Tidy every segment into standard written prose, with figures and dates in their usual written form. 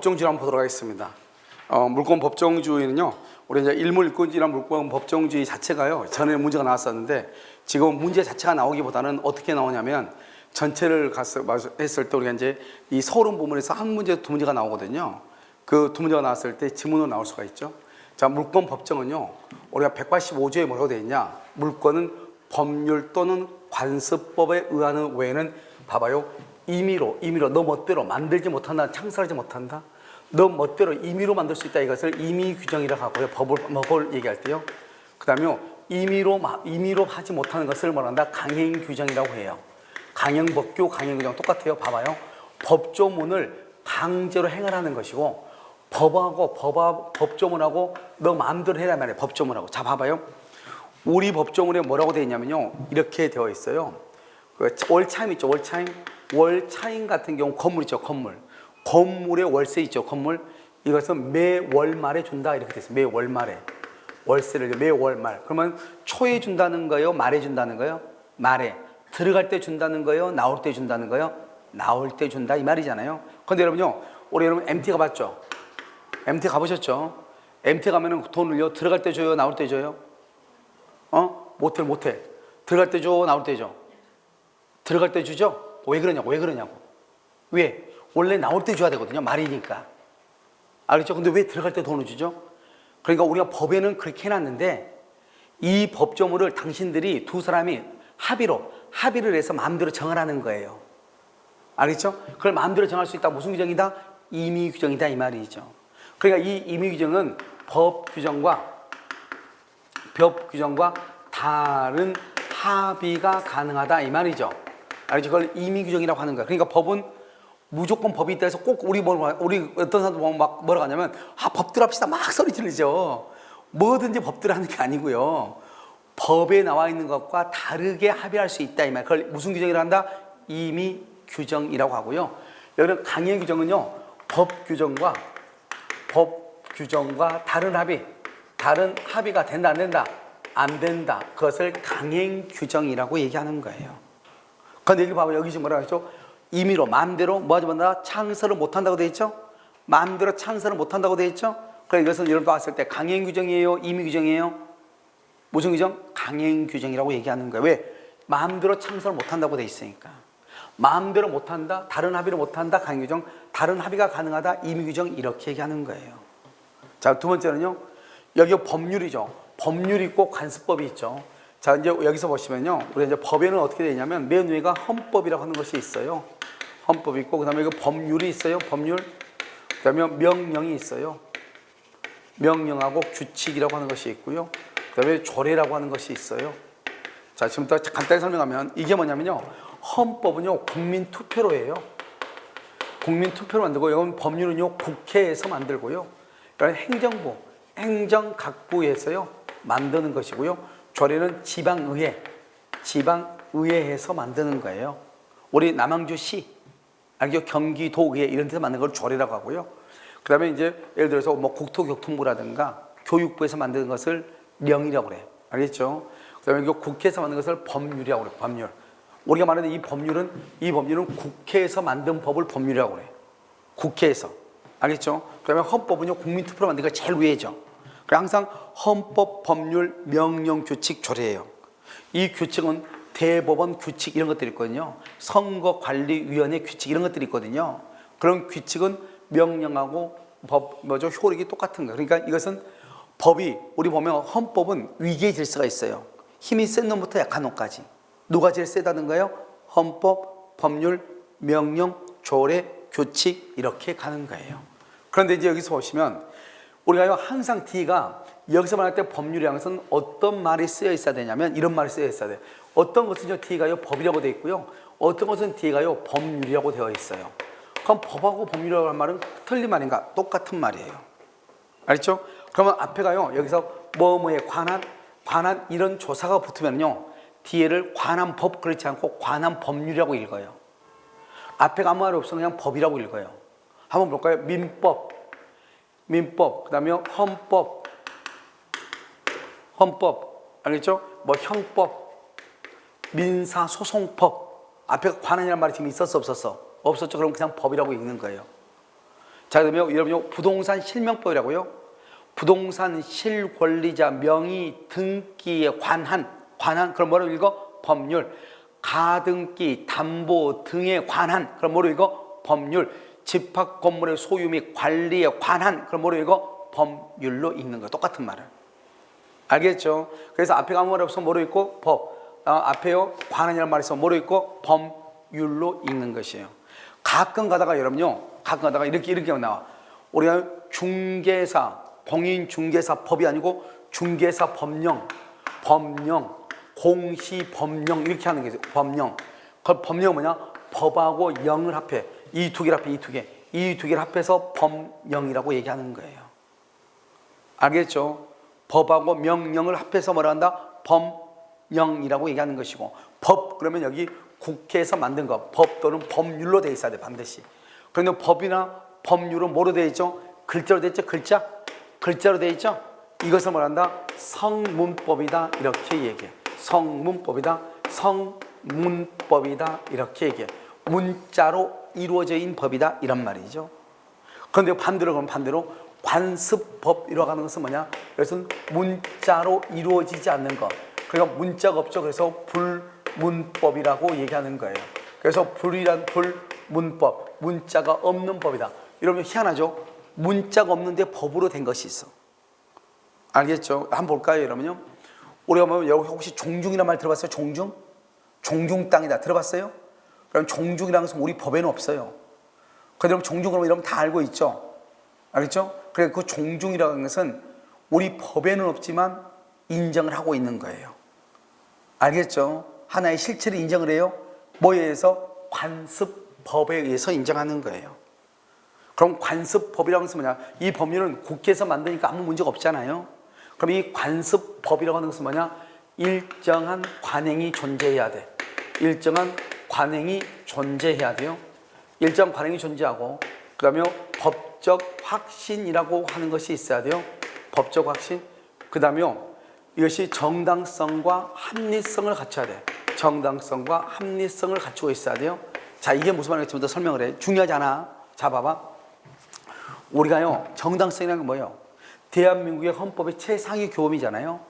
법정주의 한번 보도록 하겠습니다. 물권 법정주의는요, 우리 이제 일물일꾼주의나 물권 법정주의 자체가요, 전에 문제가 나왔었는데 지금 문제 자체가 나오기보다는 어떻게 나오냐면 전체를 했을 때 우리가 이제 이 서론 부분에서 한 문제, 두 문제가 나오거든요. 그 두 문제가 나왔을 때 지문으로 나올 수가 있죠. 자, 물권 법정은요, 우리가 185조에 뭐라고 되어 있냐? 물권은 법률 또는 관습법에 의하는 외에는 봐봐요. 임의로 너 멋대로 만들지 못한다, 창설하지 못한다. 너 멋대로 임의로 만들 수 있다. 이것을 임의 규정이라고 하고요. 법을 얘기할 때요. 그 다음에 임의로 하지 못하는 것을 뭐란다? 강행 규정이라고 해요. 강행법규, 강행규정 똑같아요. 봐봐요. 법조문을 강제로 행하라는 것이고 법조문하고 너 마음대로 해라 말이에요. 법조문하고. 자, 봐봐요. 우리 법조문에 뭐라고 되어 있냐면요, 이렇게 되어 있어요. 그 월차임 있죠. 월차임 같은 경우 건물 있죠. 건물에 월세 있죠. 건물. 이것은 매월 말에 준다. 이렇게 돼 있어요. 매월 말에. 월세를 매월 말. 그러면 초에 준다는 거예요? 말에 준다는 거예요? 말에. 들어갈 때 준다는 거예요? 나올 때 준다는 거예요? 나올 때 준다. 이 말이잖아요. 근데 여러분요, 우리 여러분 MT 가봤죠? MT 가보셨죠? MT 가면은 돈을요, 들어갈 때 줘요? 나올 때 줘요? 모텔. 들어갈 때 줘? 나올 때 줘? 들어갈 때 주죠? 왜 그러냐고. 왜? 원래 나올 때 줘야 되거든요. 말이니까. 알겠죠? 근데 왜 들어갈 때 돈을 주죠? 그러니까 우리가 법에는 그렇게 해놨는데 이 법조문을 당신들이 두 사람이 합의를 해서 마음대로 정하라는 거예요. 알겠죠? 그걸 마음대로 정할 수 있다. 무슨 규정이다? 임의 규정이다. 이 말이죠. 그러니까 이 임의 규정은 법 규정과 다른 합의가 가능하다. 이 말이죠. 알겠죠? 그걸 임의 규정이라고 하는 거야. 그러니까 법은 무조건 법이 있다 해서 꼭 우리 어떤 사람도 보면 막 뭐라고 하냐면 법대로 합시다 막 소리 지르죠. 뭐든지 법대로 하는 게 아니고요. 법에 나와 있는 것과 다르게 합의할 수 있다 이 말. 그걸 무슨 규정이라고 한다? 임의 규정이라고 하고요. 여기는 강행 규정은요, 법 규정과 다른 합의가 된다 안 된다? 안 된다. 그것을 강행 규정이라고 얘기하는 거예요. 근데 여기 봐봐. 여기 지금 뭐라고 했죠? 임의로 마음대로 뭐하지 못한다? 창설을 못한다고 돼 있죠? 마음대로 창설을 못한다고 돼 있죠? 그래서 이것은 여러분 봤을 때 강행 규정이에요? 임의 규정이에요? 무슨 규정? 강행 규정이라고 얘기하는 거예요. 왜? 마음대로 창설을 못한다고 돼 있으니까. 마음대로 못한다, 다른 합의로 못한다, 강행 규정, 다른 합의가 가능하다, 임의 규정 이렇게 얘기하는 거예요. 자, 두 번째는요, 여기 법률이죠. 법률이 있고 관습법이 있죠. 자, 이제 여기서 보시면요, 우리 이제 법에는 어떻게 되냐면 맨 위가 헌법이라고 하는 것이 있어요. 헌법이 있고, 그 다음에 여기 법률이 있어요. 법률. 그 다음에 명령이 있어요. 명령하고 규칙이라고 하는 것이 있고요. 그 다음에 조례라고 하는 것이 있어요. 자, 지금부터 간단히 설명하면 이게 뭐냐면요, 헌법은요, 국민투표로 해요. 국민투표로 만들고, 이건 법률은요, 국회에서 만들고요. 이건 행정각부에서요, 만드는 것이고요. 조례는 지방의회에서 만드는 거예요. 우리 남양주시, 경기도의회 이런 데서 만드는 걸 조례라고 하고요. 그 다음에 이제 예를 들어서 뭐 국토교통부라든가 교육부에서 만드는 것을 령이라고 그래요. 알겠죠? 그 다음에 국회에서 만든 것을 법률이라고 그래요. 법률. 우리가 말하는 이 법률은 국회에서 만든 법을 법률이라고 그래요. 국회에서. 알겠죠? 그 다음에 헌법은요, 국민투표로 만든 거 제일 위에죠. 항상 헌법, 법률, 명령, 규칙, 조례예요. 이 규칙은 대법원 규칙 이런 것들이 있거든요. 선거관리위원회 규칙 이런 것들이 있거든요. 그런 규칙은 명령하고 효력이 똑같은 거예요. 그러니까 이것은 법이, 우리 보면 헌법은 위계의 질서가 있어요. 힘이 센 놈부터 약한 놈까지. 누가 제일 세다는 거예요? 헌법, 법률, 명령, 조례, 규칙 이렇게 가는 거예요. 그런데 이제 여기서 보시면 우리가 항상 D가 여기서 말할 때 법률이라는 것은 어떤 말이 쓰여 있어야 되냐면 이런 말이 쓰여 있어야 돼요. 어떤 것은 D가요 법이라고 되어 있고요. 어떤 것은 D가요 법률이라고 되어 있어요. 그럼 법하고 법률이라고 하는 말은 틀린 말인가? 똑같은 말이에요. 알겠죠? 그러면 앞에가요, 여기서 뭐뭐에 관한 이런 조사가 붙으면요, 뒤에를 관한 법 그렇지 않고 관한 법률이라고 읽어요. 앞에가 아무 말이 없으면 그냥 법이라고 읽어요. 한번 볼까요? 민법, 그 다음에 헌법, 알겠죠? 뭐 형법, 민사소송법. 앞에 관한이라는 말이 지금 있었어, 없었어? 없었죠. 그럼 그냥 법이라고 읽는 거예요. 자, 그러면 여러분요, 부동산 실명법이라고요. 부동산 실권리자 명의 등기에 관한 그럼 뭐로 읽어? 법률. 가등기, 담보 등에 관한 그럼 뭐로 읽어? 법률. 집합 건물의 소유 및 관리에 관한 그럼 뭐로 읽어? 법률로 읽는 거. 똑같은 말을. 알겠죠? 그래서 앞에 가면 뭐로 없어? 뭐로 읽고? 법. 앞에요, 관한이라는 말이 있어. 뭐로 읽고? 법률로 읽는 것이에요. 가끔 가다가 여러분요, 가끔 가다가 이렇게 나와. 우리가 중개사, 공인중개사법이 아니고 중개사 법령, 공시법령 이렇게 하는 게 있어요. 법령. 그 법령은 뭐냐? 법하고 영을 합해. 이 두 개를 합해, 이 두 개를 합해서 법령이라고 얘기하는 거예요. 알겠죠? 법하고 명령을 합해서 뭐라 한다? 법령이라고 얘기하는 것이고, 법 그러면 여기 국회에서 만든 거, 법 또는 법률로 돼 있어야 돼, 반드시. 그런데 법이나 법률은 뭐로 돼 있죠? 글자로 돼 있죠? 글자로 돼 있죠? 이것을 뭐란다? 성문법이다, 이렇게 얘기해. 성문법이다, 성문법이다, 이렇게 얘기해. 문자로 이루어져 있는 법이다, 이런 말이죠. 그런데 반대로 관습법이라고 하는 것은 뭐냐? 이것은 문자로 이루어지지 않는 것. 그러니까 문자가 없죠. 그래서 불문법이라고 얘기하는 거예요. 그래서 불문법, 문자가 없는 법이다. 이러면 희한하죠? 문자가 없는데 법으로 된 것이 있어. 알겠죠? 한번 볼까요, 여러분요? 우리가 보면 여러분 혹시 종중이라는 말 들어봤어요? 종중 땅이다. 들어봤어요? 그럼 종중이라는 것은 우리 법에는 없어요. 그럼 종중 그러면 여러분 다 알고 있죠? 알겠죠? 그래서 그 종중이라는 것은 우리 법에는 없지만 인정을 하고 있는 거예요. 알겠죠? 하나의 실체를 인정을 해요. 뭐에 의해서? 관습법에 의해서 인정하는 거예요. 그럼 관습법이라는 것은 뭐냐? 이 법률은 국회에서 만드니까 아무 문제가 없잖아요. 그럼 이 관습법이라고 하는 것은 뭐냐? 일정한 관행이 존재해야 돼. 일정한 관행이 존재해야 돼요. 일정한 관행이 존재하고, 그 다음에 법적 확신이라고 하는 것이 있어야 돼요. 법적 확신. 그 다음에 이것이 정당성과 합리성을 갖춰야 돼. 정당성과 합리성을 갖추고 있어야 돼요. 자, 이게 무슨 말인지 좀 더 설명을 해. 중요하지 않아. 자, 봐봐. 우리가요, 정당성이라는 게 뭐예요? 대한민국의 헌법의 최상위 교범이잖아요.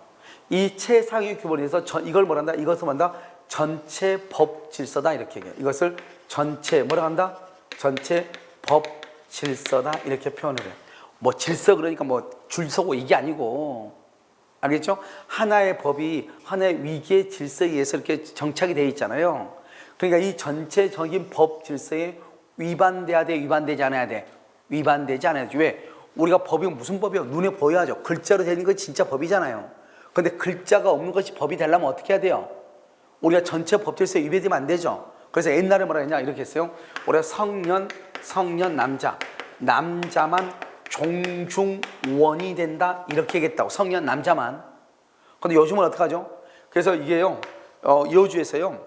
이 최상위 교범에서 이걸 뭐란다? 이것을 뭐란다? 전체 법 질서다, 이렇게 얘기해요. 이것을 전체 뭐라 한다? 전체 법 질서다, 이렇게 표현을 해. 뭐 질서 그러니까 뭐 줄 서고 이게 아니고, 알겠죠? 하나의 법이 하나의 위기의 질서에 의해서 이렇게 정착이 되어 있잖아요. 그러니까 이 전체적인 법 질서에 위반돼야 돼, 위반되지 않아야 돼? 위반되지 않아야 돼. 왜? 우리가 법이 무슨 법이요? 눈에 보여야죠. 글자로 되는 건 진짜 법이잖아요. 근데 글자가 없는 것이 법이 되려면 어떻게 해야 돼요? 우리가 전체 법 질서에 위배되면 안 되죠. 그래서 옛날에 뭐라 했냐? 이렇게 했어요. 우리가 성년 남자만 종중원이 된다, 이렇게 얘기했다고. 성년 남자만. 근데 요즘은 어떻게 하죠? 그래서 이게요, 여주에서요,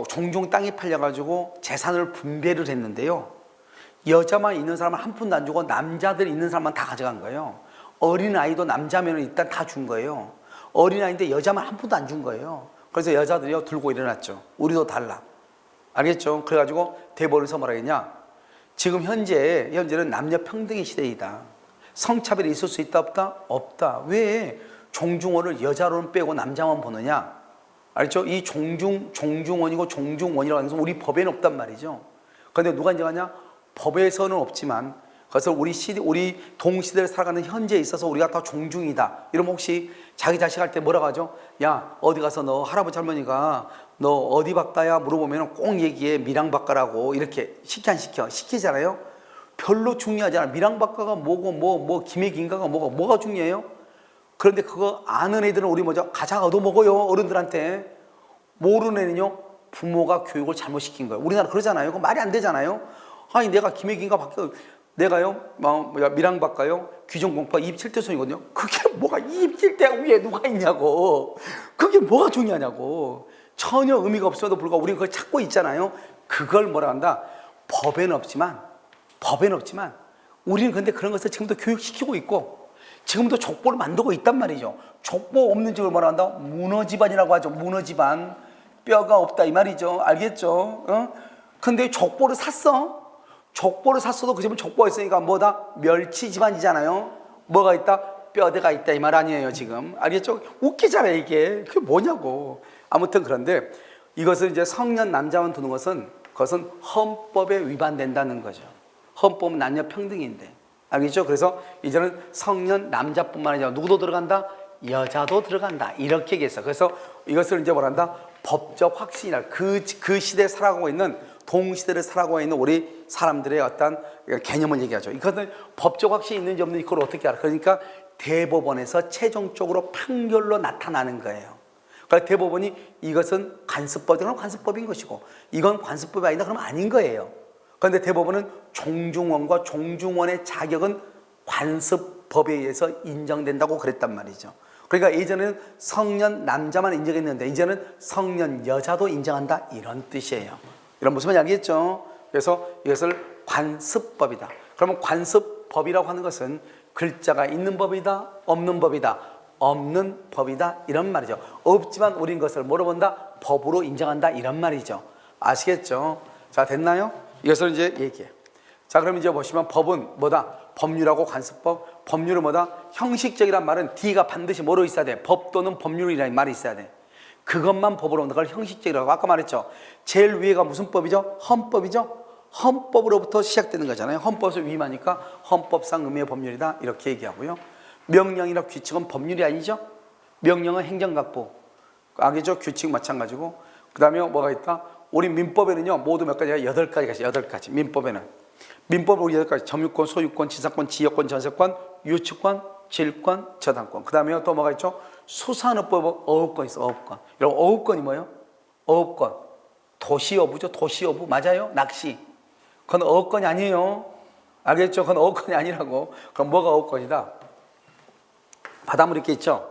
종중 땅이 팔려가지고 재산을 분배를 했는데요, 여자만 있는 사람은 한 푼도 안 주고 남자들 있는 사람만 다 가져간 거예요. 어린아이도 남자면 일단 다 준 거예요. 어린아이인데 여자만 한 푼도 안 준 거예요. 그래서 여자들이요, 들고 일어났죠. 우리도 달라. 알겠죠? 그래가지고 대법원에서 뭐라 했냐? 지금 현재는 남녀 평등의 시대이다. 성차별이 있을 수 있다, 없다? 없다. 왜 종중원을 여자로는 빼고 남자만 보느냐? 알죠? 이 종중원이고 종중원이라고 하는 것은 우리 법에는 없단 말이죠. 그런데 누가 인정하냐? 법에서는 없지만 그것을 우리 동시대를 살아가는 현재에 있어서 우리가 다 종중이다. 이러면 혹시 자기 자식 할 때 뭐라고 하죠? 야, 어디 가서 너 할아버지 할머니가 너 어디 바까야 물어보면 꼭 얘기해. 밀양 바까라고. 이렇게 시키잖아요. 별로 중요하지 않아. 밀양 바까가 뭐고 김해긴가가 뭐가 중요해요? 그런데 그거 아는 애들은 우리 먼저 가자 얻어먹어요. 어른들한테. 모르는 애는요, 부모가 교육을 잘못시킨 거예요. 우리나라 그러잖아요. 그거 말이 안 되잖아요. 아니, 내가 김해긴가 바까, 내가요, 밀양 바까요, 귀정공파 27대손이거든요. 그게 뭐가 27대 위에 누가 있냐고. 그게 뭐가 중요하냐고. 전혀 의미가 없어도 불구하고 우리는 그걸 찾고 있잖아요. 그걸 뭐라 한다? 법에는 없지만 우리는 근데 그런 것을 지금도 교육시키고 있고 지금도 족보를 만들고 있단 말이죠. 족보 없는 집을 뭐라 한다? 문어집안이라고 하죠. 문어집안. 뼈가 없다 이 말이죠. 알겠죠? 근데 족보를 샀어. 족보를 샀어도 그 집은 족보가 있으니까 뭐다? 멸치 집안이잖아요. 뭐가 있다? 뼈대가 있다 이 말 아니에요 지금. 알겠죠? 웃기잖아요 이게. 그게 뭐냐고. 아무튼 그런데 이것을 이제 성년 남자만 두는 것은 그것은 헌법에 위반된다는 거죠. 헌법은 남녀 평등인데. 알겠죠? 그래서 이제는 성년 남자뿐만 아니라 누구도 들어간다? 여자도 들어간다. 이렇게 얘기했어. 그래서 이것을 이제 뭐란다? 법적 확신이라 그 시대에 살아가고 있는 동시대를 살아가고 있는 우리 사람들의 어떤 개념을 얘기하죠. 이것은 법적 확신이 있는지 없는지 그걸 어떻게 알아? 그러니까 대법원에서 최종적으로 판결로 나타나는 거예요. 그러니까 대법원이 이것은 관습법이다 그러면 관습법인 것이고 이건 관습법이 아니다 그러면 아닌 거예요. 그런데 대법원은 종중원과 종중원의 자격은 관습법에 의해서 인정된다고 그랬단 말이죠. 그러니까 예전에는 성년 남자만 인정했는데 이제는 성년 여자도 인정한다 이런 뜻이에요. 이런 무슨 말인지 알겠죠? 그래서 이것을 관습법이다. 그러면 관습법이라고 하는 것은 글자가 있는 법이다 없는 법이다 없는 법이다 이런 말이죠. 없지만 우린 것을 뭐로 본다? 법으로 인정한다 이런 말이죠. 아시겠죠? 자 됐나요? 이것을 이제 얘기해. 자 그럼 이제 보시면 법은 뭐다? 법률하고 관습법. 법률은 뭐다? 형식적이란 말은 D가 반드시 뭐로 있어야 돼? 법 또는 법률이라는 말이 있어야 돼. 그것만 법으로 본다. 그걸 형식적이라고 아까 말했죠. 제일 위에가 무슨 법이죠? 헌법이죠. 헌법으로부터 시작되는 거잖아요. 헌법에서 위임하니까 헌법상 의미의 법률이다 이렇게 얘기하고요. 명령이나 규칙은 법률이 아니죠. 명령은 행정각부, 알겠죠? 규칙 마찬가지고. 그 다음에 뭐가 있다? 우리 민법에는요 모두 몇 가지가 8가지가 있어요. 8가지 민법에는. 민법은 우리 8가지 점유권, 소유권, 지사권, 지역권, 전세권, 유치권, 질권, 저당권. 그 다음에 또 뭐가 있죠? 수산업법 어업권 있어. 어업권. 여러분 어업권이 뭐예요? 어업권. 도시어부죠. 도시어부 맞아요? 낚시. 그건 어업권이 아니에요. 알겠죠? 그건 어업권이 아니라고. 그럼 뭐가 어업권이다? 바닷물 이렇게 있죠?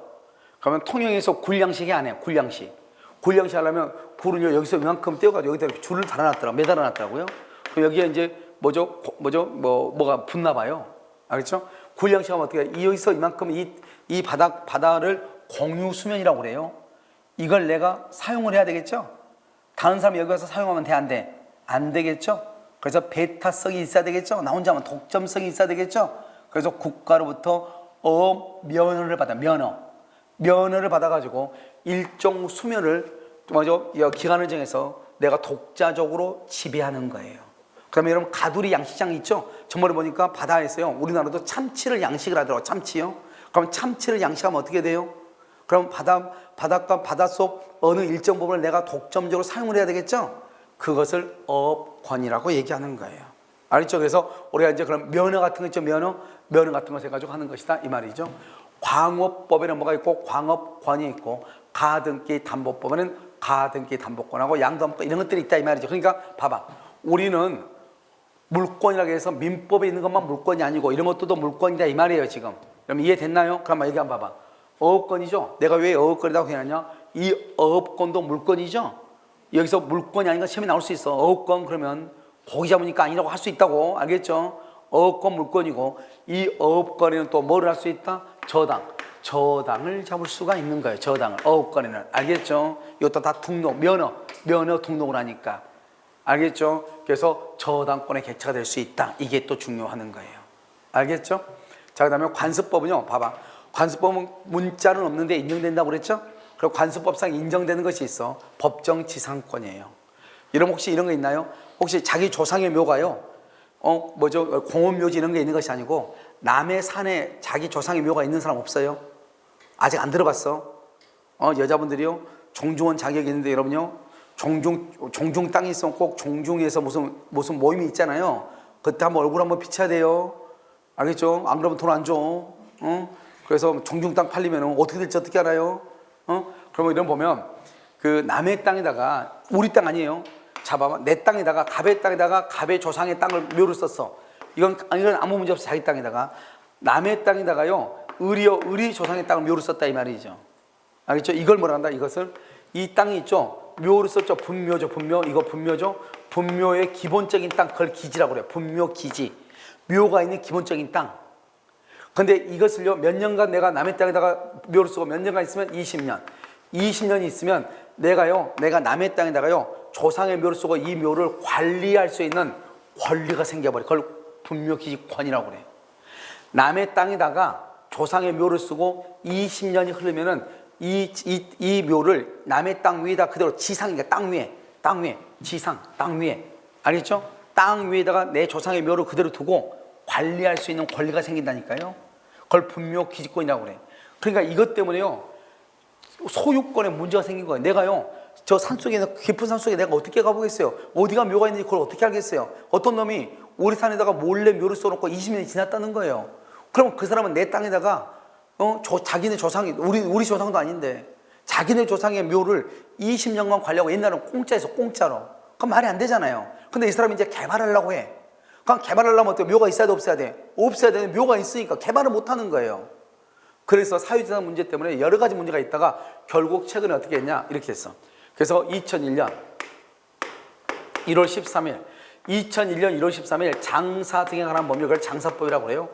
그러면 통영에서 굴양식이 안 해요. 굴양식. 굴양식 하려면 굴을 여기서 이만큼 떼어가지고 여기다 이렇게 줄을 달아놨더라고요. 매달아놨더라고요. 그럼 여기에 이제 뭐가 붙나 봐요. 알겠죠? 굴양식 하면 어떻게 해? 여기서 이만큼 이 바다를 공유 수면이라고 그래요. 이걸 내가 사용을 해야 되겠죠? 다른 사람이 여기 와서 사용하면 돼, 안 돼? 안 되겠죠? 그래서 배타성이 있어야 되겠죠? 나 혼자 하면 독점성이 있어야 되겠죠? 그래서 국가로부터 면허를 받아, 면허를 받아가지고 일정 수면을 기간을 정해서 내가 독자적으로 지배하는 거예요. 그러면 여러분 가두리 양식장 있죠? 저번에 보니까 바다에서요 우리나라도 참치를 양식을 하더라고요. 참치요. 그럼 참치를 양식하면 어떻게 돼요? 그럼 바닷가 바닷속 어느 일정 부분을 내가 독점적으로 사용을 해야 되겠죠? 그것을 어업권이라고 얘기하는 거예요. 알겠죠? 그래서 우리가 이제 그럼 면허 같은 거 있죠? 면허 같은 것을 가지고 하는 것이다 이 말이죠. 광업법에는 뭐가 있고 광업권이 있고 가등기 담보법에는 가등기 담보권하고 양도함권 이런 것들이 있다 이 말이죠. 그러니까 봐봐. 우리는 물권이라고 해서 민법에 있는 것만 물권이 아니고 이런 것도 물권이다 이 말이에요 지금. 그럼 이해됐나요? 그럼 여기 한번 봐봐. 어업권이죠. 내가 왜 어업권이라고 해야하냐? 이 어업권도 물권이죠. 여기서 물권이 아닌 건 시험에 나올 수 있어. 어업권 그러면 고기 잡으니까 아니라고 할 수 있다고. 알겠죠? 어업권 물권이고 이 어업권에는 또 뭐를 할 수 있다? 저당을 잡을 수가 있는 거예요. 저당을 어업권에는. 알겠죠? 이것도 다 등록, 면허 등록을 하니까. 알겠죠? 그래서 저당권의 객체가 될 수 있다. 이게 또 중요하는 거예요. 알겠죠? 자, 그 다음에 관습법은요. 봐봐. 관습법은 문자는 없는데 인정된다고 그랬죠? 그리고 관습법상 인정되는 것이 있어. 법정지상권이에요. 여러분 혹시 이런 거 있나요? 혹시 자기 조상의 묘가요? 공원묘지 이런 게 있는 것이 아니고 남의 산에 자기 조상의 묘가 있는 사람 없어요? 아직 안 들어봤어? 여자분들이요? 종중원 자격이 있는데 여러분요? 종중 땅이 있으면 꼭 종중에서 무슨 모임이 있잖아요. 그때 한번 얼굴 한번 비춰야 돼요. 알겠죠? 안 그러면 돈 안 줘. 그래서 종중 땅 팔리면 어떻게 될지 어떻게 알아요? 그러면 이런 보면 그 남의 땅에다가 우리 땅 아니에요. 잡아봐. 내 땅에다가 갑의 땅에다가 갑의 조상의 땅을 묘를 썼어. 이건 아무 문제 없어. 자기 땅에다가. 남의 땅에다가요. 의리 조상의 땅을 묘를 썼다 이 말이죠. 알겠죠? 이걸 뭐라 한다? 이것을 이 땅이 있죠. 묘를 썼죠. 분묘죠. 분묘. 이거 분묘죠. 분묘의 기본적인 땅 그걸 기지라고 그래요. 분묘 기지. 묘가 있는 기본적인 땅. 근데 이것을요 몇 년간 내가 남의 땅에다가 묘를 쓰고 몇 년간 있으면 20년이 있으면 내가 남의 땅에다가요 조상의 묘를 쓰고 이 묘를 관리할 수 있는 권리가 생겨버려. 그걸 분묘기지권이라고 그래. 남의 땅에다가 조상의 묘를 쓰고 20년이 흐르면은 이 묘를 남의 땅 위에다 그대로 지상이니까 땅 위에 지상 땅 위에, 알겠죠? 땅 위에다가 내 조상의 묘를 그대로 두고 관리할 수 있는 권리가 생긴다니까요. 그걸 분묘기지권이라고 그래. 그러니까 이것 때문에요, 소유권에 문제가 생긴 거예요. 내가요, 저 산속에, 깊은 산속에 내가 어떻게 가보겠어요? 어디가 묘가 있는지 그걸 어떻게 알겠어요? 어떤 놈이 우리 산에다가 몰래 묘를 써놓고 20년이 지났다는 거예요. 그럼 그 사람은 내 땅에다가 자기네 조상이, 우리 조상도 아닌데 자기네 조상의 묘를 20년간 관리하고, 옛날에는 공짜에서 공짜로. 그럼 말이 안 되잖아요. 근데 이 사람이 이제 개발하려고 해. 그럼 개발하려면 어때? 묘가 있어야 돼, 없어야 돼? 없어야 되는, 묘가 있으니까 개발을 못 하는 거예요. 그래서 사유재산 문제 때문에 여러 가지 문제가 있다가 결국 최근에 어떻게 했냐? 이렇게 했어. 그래서 2001년 1월 13일 장사 등에 관한 법률, 그걸 장사법이라고 그래요.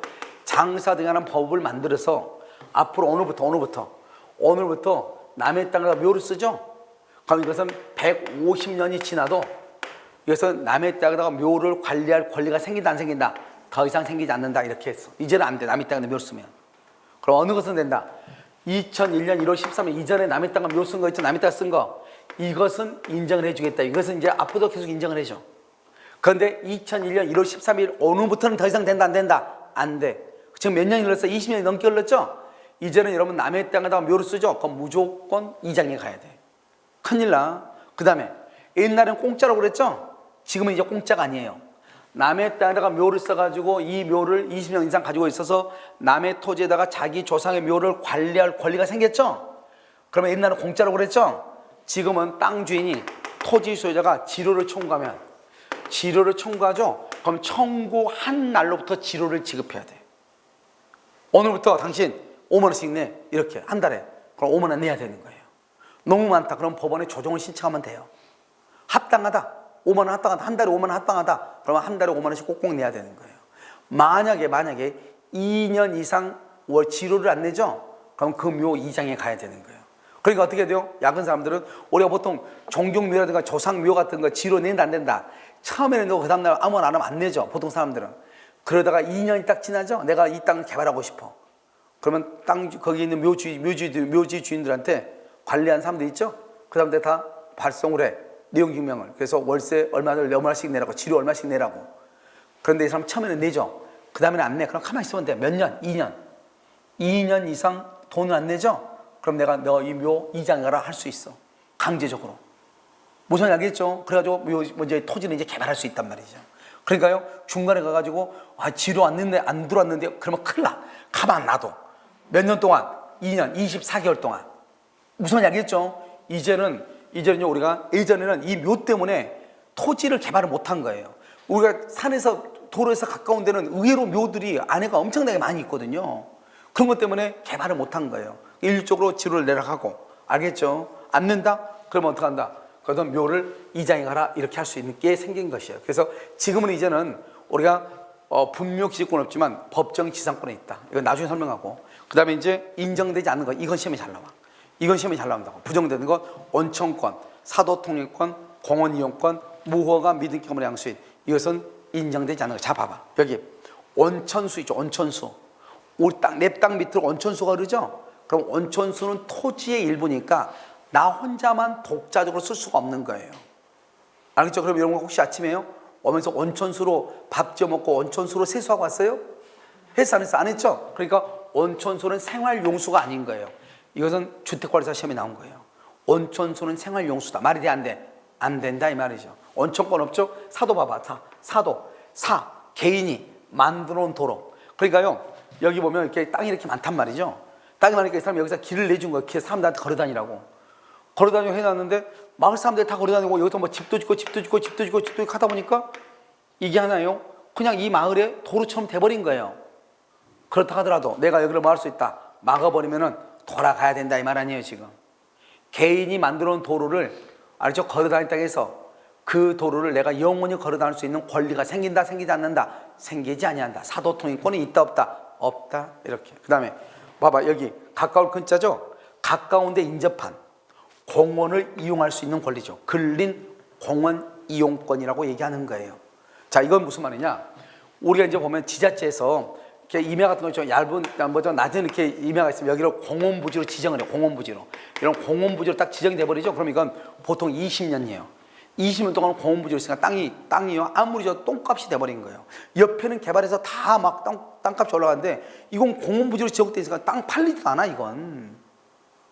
장사 등에 관한 법을 만들어서 앞으로 오늘부터 남의 땅에다 묘를 쓰죠? 그럼 이것은 150년이 지나도 이것은 남의 땅에다가 묘를 관리할 권리가 생긴다, 안 생긴다? 더 이상 생기지 않는다, 이렇게 했어. 이제는 안 돼, 남의 땅에다 묘를 쓰면. 그럼 어느 것은 된다? 2001년 1월 13일 이전에 남의 땅에 묘 쓴 거 있죠? 남의 땅에 쓴 거, 이것은 인정을 해주겠다. 이것은 이제 앞으로도 계속 인정을 해줘. 그런데 2001년 1월 13일 오늘부터는 더 이상 된다, 안 된다? 안 돼. 지금 몇 년이 흘렀어? 20년이 넘게 흘렀죠? 이제는 여러분 남의 땅에다가 묘를 쓰죠? 그럼 무조건 이장에 가야 돼. 큰일 나. 그 다음에 옛날엔 공짜라고 그랬죠? 지금은 이제 공짜가 아니에요. 남의 땅에다가 묘를 써가지고 이 묘를 20년 이상 가지고 있어서 남의 토지에다가 자기 조상의 묘를 관리할 권리가 생겼죠? 그러면 옛날엔 공짜라고 그랬죠? 지금은 땅 주인이, 토지 소유자가 지료를 청구하죠? 그럼 청구한 날로부터 지료를 지급해야 돼. 오늘부터 당신 5만 원씩 내, 이렇게 한 달에. 그럼 5만 원 내야 되는 거예요. 너무 많다. 그럼 법원에 조정을 신청하면 돼요. 합당하다. 5만 원 합당하다. 한 달에 5만 원 합당하다. 그러면 한 달에 5만 원씩 꼭꼭 내야 되는 거예요. 만약에 2년 이상 지료를 안 내죠? 그럼 그 묘 이장에 가야 되는 거예요. 그러니까 어떻게 돼요? 야근 사람들은 우리가 보통 종경묘라든가 조상묘 같은 거 지료 낸다, 안 된다? 처음에는 너 그 다음날 아무나 안 하면 안 내죠, 보통 사람들은. 그러다가 2년이 딱 지나죠? 내가 이 땅 개발하고 싶어. 그러면 거기 있는 묘지 주인들한테 관리한 사람들 있죠? 그 사람들 다 발송을 해. 내용 증명을. 그래서 월세 얼마씩 내라고, 지료 얼마씩 내라고. 그런데 이 사람 처음에는 내죠. 그 다음에는 안 내. 그럼 가만히 있으면 돼. 몇 년? 2년 이상 돈을 안 내죠? 그럼 내가 너 이 묘 이장에 가라 할 수 있어. 강제적으로. 무슨 알겠죠? 그래가지고 이제 토지는 이제 개발할 수 있단 말이죠. 그러니까요, 중간에 가가지고 지료 안 들어왔는데 그러면 큰일 나. 가만 놔둬. 몇 년 동안? 2년, 24개월 동안. 무슨 알겠죠? 이제는요, 우리가 예전에는 이 묘 때문에 토지를 개발을 못한 거예요. 우리가 산에서 도로에서 가까운 데는 의외로 묘들이 안에가 엄청나게 많이 있거든요. 그런 것 때문에 개발을 못한 거예요. 일률적으로 지료를 내라고. 알겠죠? 안 낸다? 그러면 어떡한다? 그러면 묘를 이장에 가라, 이렇게 할 수 있는 게 생긴 것이에요. 그래서 지금은 이제는 우리가 분묘기지권 없지만 법정지상권에 있다. 이거 나중에 설명하고. 그 다음에 이제 인정되지 않는 거, 이건 시험에 잘 나와. 이건 시험에 잘 나온다고. 부정되는 건 원청권, 사도통일권, 공원이용권, 무허가 미등기금의 양수인, 이것은 인정되지 않는 거. 자, 봐봐. 여기 원천수 있죠. 원천수. 우리 땅, 내 땅 밑으로 원천수가 흐르죠. 그럼 원천수는 토지의 일부니까 나 혼자만 독자적으로 쓸 수가 없는 거예요. 알겠죠? 그럼 여러분 혹시 아침에요? 오면서 원천수로 밥 지어 먹고 원천수로 세수하고 왔어요? 했어, 안 했어? 안 했죠? 그러니까 원천수는 생활용수가 아닌 거예요. 이것은 주택관리사 시험에 나온 거예요. 원천수는 생활용수다. 말이 돼, 안 돼? 안 된다, 이 말이죠. 원천권 없죠? 사도 봐봐. 개인이 만들어 놓은 도로. 그러니까요, 여기 보면 이렇게 땅이 이렇게 많단 말이죠. 땅이 많으니까 이 사람이 여기서 길을 내준 거예요. 길 사람들한테 걸어 다니라고. 걸어 다니고 해놨는데 마을 사람들이 다 걸어 다니고 여기서 뭐 집도 짓고 하다 보니까 이게 하나요? 그냥 이 마을에 도로처럼 돼버린 거예요. 그렇다 하더라도 내가 여기를 막을 수 있다. 막아버리면은 돌아가야 된다, 이 말 아니에요, 지금. 개인이 만들어 놓은 도로를, 알죠? 걸어 다닐 땅에서 그 도로를 내가 영원히 걸어 다닐 수 있는 권리가 생긴다, 생기지 않는다? 생기지 아니한다. 사도통일권이 있다, 없다? 없다. 이렇게. 그 다음에 봐봐, 여기 가까울 근자죠? 가까운데 인접한 공원을 이용할 수 있는 권리죠. 근린 공원 이용권이라고 얘기하는 거예요. 자, 이건 무슨 말이냐? 우리가 이제 보면 지자체에서 이렇게 임야 같은 거 좀 얇은, 뭐죠, 낮은 이렇게 임야가 있으면 여기를 공원부지로 지정을 해요. 공원부지로. 이런 공원부지로 딱 지정이 돼버리죠. 그럼 이건 보통 20년이에요. 20년 동안 공원부지로 있으니까 땅이요. 아무리 저 똥값이 돼버린 거예요. 옆에는 개발해서 다 막 땅값이 올라가는데 이건 공원부지로 지정돼 있으니까 땅 팔리지도 않아, 이건.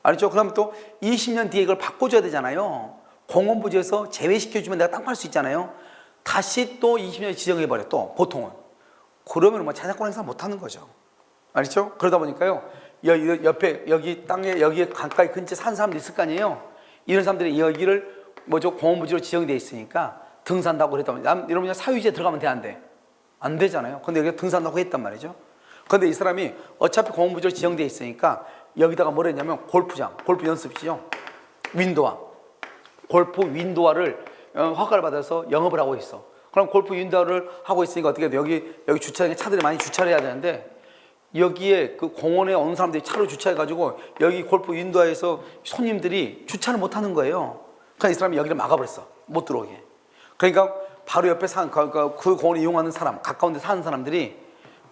알죠? 그러면 또 20년 뒤에 이걸 바꿔줘야 되잖아요. 공원부지에서 제외시켜주면 내가 땅 팔 수 있잖아요. 다시 또 20년에 지정해버려, 또, 보통은. 그러면 뭐 자작권 행사 못 하는 거죠. 알죠? 그러다 보니까요, 옆에, 여기 땅에, 여기 강가에 근처에 사는 사람들이 있을 거 아니에요? 이런 사람들이 여기를 뭐죠, 공원부지로 지정돼 있으니까 등산다고 그랬다면, 여러분, 사유지에 들어가면 돼, 안 돼? 안 되잖아요. 근데 여기가 등산다고 했단 말이죠. 근데 이 사람이 어차피 공원부지로 지정돼 있으니까 여기다가 뭘 했냐면 골프장, 골프 연습시죠. 윈도와. 골프 윈도와를 허가를 받아서 영업을 하고 있어. 그럼 골프 윈도우를 하고 있으니까 어떻게 돼? 여기 주차장에 차들이 많이 주차를 해야 되는데 여기에 그 공원에 오는 사람들이 차로 주차해가지고 여기 골프 윈도우에서 손님들이 주차를 못 하는 거예요. 그러니까 이 사람이 여기를 막아버렸어. 못 들어오게. 그러니까 바로 옆에 사는 그 공원을 이용하는 사람, 가까운 데 사는 사람들이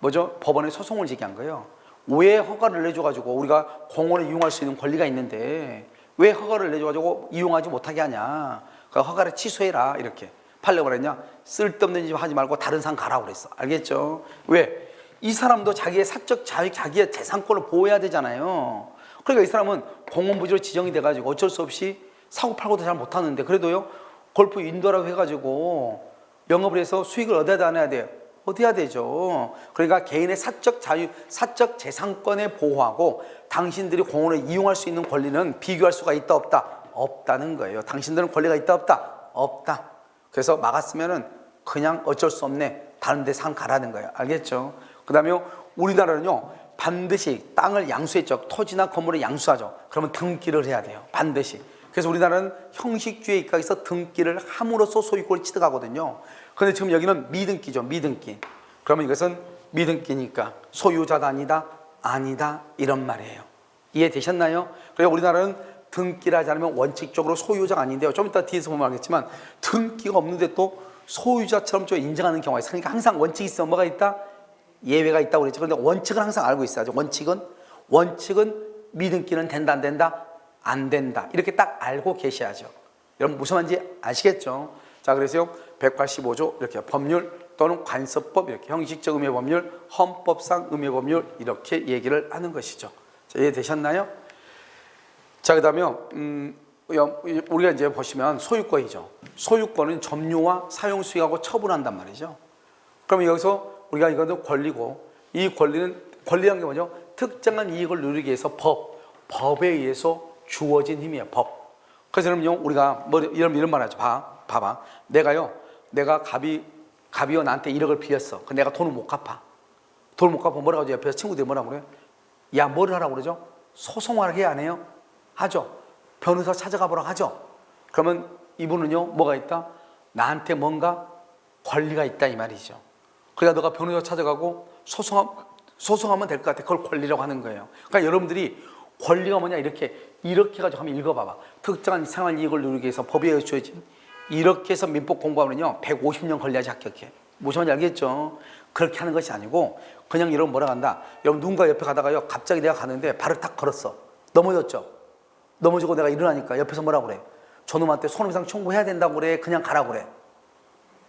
뭐죠? 법원에 소송을 제기한 거예요. 왜 허가를 내줘가지고 우리가 공원을 이용할 수 있는 권리가 있는데 왜 허가를 내줘가지고 이용하지 못하게 하냐? 그 허가를 취소해라, 이렇게 팔려고 그랬냐? 쓸데없는 짓 하지 말고 다른 산 가라고 그랬어. 알겠죠? 왜? 이 사람도 자기의 사적 자유, 자기의 재산권을 보호해야 되잖아요. 그러니까 이 사람은 공원부지로 지정이 돼가지고 어쩔 수 없이 사고 팔고도 잘 못하는데 그래도요, 골프 인도라고 해가지고 영업을 해서 수익을 얻어야 안 해야 돼요? 얻어야 되죠. 그러니까 개인의 사적 자유, 사적 재산권에 보호하고 당신들이 공원을 이용할 수 있는 권리는 비교할 수가 있다 없다? 없다는 거예요. 당신들은 권리가 있다 없다? 없다. 그래서 막았으면은 그냥 어쩔 수 없네, 다른 데 산 가라는 거예요. 알겠죠? 그 다음에 우리나라는요, 반드시 땅을 양수했죠. 토지나 건물을 양수하죠. 그러면 등기를 해야 돼요. 반드시. 그래서 우리나라는 형식주의 입각에서 등기를 함으로써 소유권을 취득하거든요. 그런데 지금 여기는 미등기죠. 미등기. 그러면 이것은 미등기니까 소유자도 아니다, 아니다, 이런 말이에요. 이해되셨나요? 그래서 우리나라는 등기를 하지 않으면 원칙적으로 소유자가 아닌데요. 좀 이따 뒤에서 보면 알겠지만 등기가 없는데 또 소유자처럼 좀 인정하는 경우가 있어요. 그러니까 항상 원칙이 있어. 뭐가 있다? 예외가 있다고 그랬죠. 그런데 원칙은 항상 알고 있어야죠. 원칙은 미등기는 된다, 안 된다? 안 된다. 이렇게 딱 알고 계셔야죠. 여러분 무슨 말인지 아시겠죠? 자, 그래서요, 185조 이렇게 법률 또는 관습법, 이렇게 형식적 의무의 법률, 헌법상 의무의 법률, 이렇게 얘기를 하는 것이죠. 자, 이해되셨나요? 자, 그 다음에 우리가 이제 보시면 소유권이죠. 소유권은 점유와 사용, 수익하고 처분한단 말이죠. 그러면 여기서 우리가 이거는 권리고, 이 권리란 게 뭐죠? 특정한 이익을 누리기 위해서 법에 의해서 주어진 힘이에요. 법. 그래서 여러분요, 우리가 이런 말 하죠. 봐봐. 내가 갑이요 나한테 1억을 빌렸어. 근데 내가 돈을 못 갚아. 돈을 못 갚아 뭐라고 하죠? 옆에서 친구들이 뭐라고 그래요? 야, 뭐를 하라고 그러죠? 소송을 해야 안 해요? 하죠. 변호사 찾아가 보라고 하죠. 그러면 이분은요, 뭐가 있다? 나한테 뭔가 권리가 있다, 이 말이죠. 그러니까 너가 변호사 찾아가고 소송하면 될 것 같아. 그걸 권리라고 하는 거예요. 그러니까 여러분들이 권리가 뭐냐, 이렇게 가지고 한번 읽어봐봐. 특정한 생활 이익을 누리기 위해서 법에 의해 주어진, 이렇게 해서 민법 공부하면요 150년 걸려야지 합격해. 무슨 말인지 알겠죠? 그렇게 하는 것이 아니고 그냥 여러분 뭐라 한다. 여러분 누군가 옆에 가다가요, 갑자기 내가 가는데 발을 탁 걸었어. 넘어졌죠? 넘어지고 내가 일어나니까 옆에서 뭐라고 그래? 저놈한테 손해배상 청구해야 된다고 그래? 그냥 가라고 그래?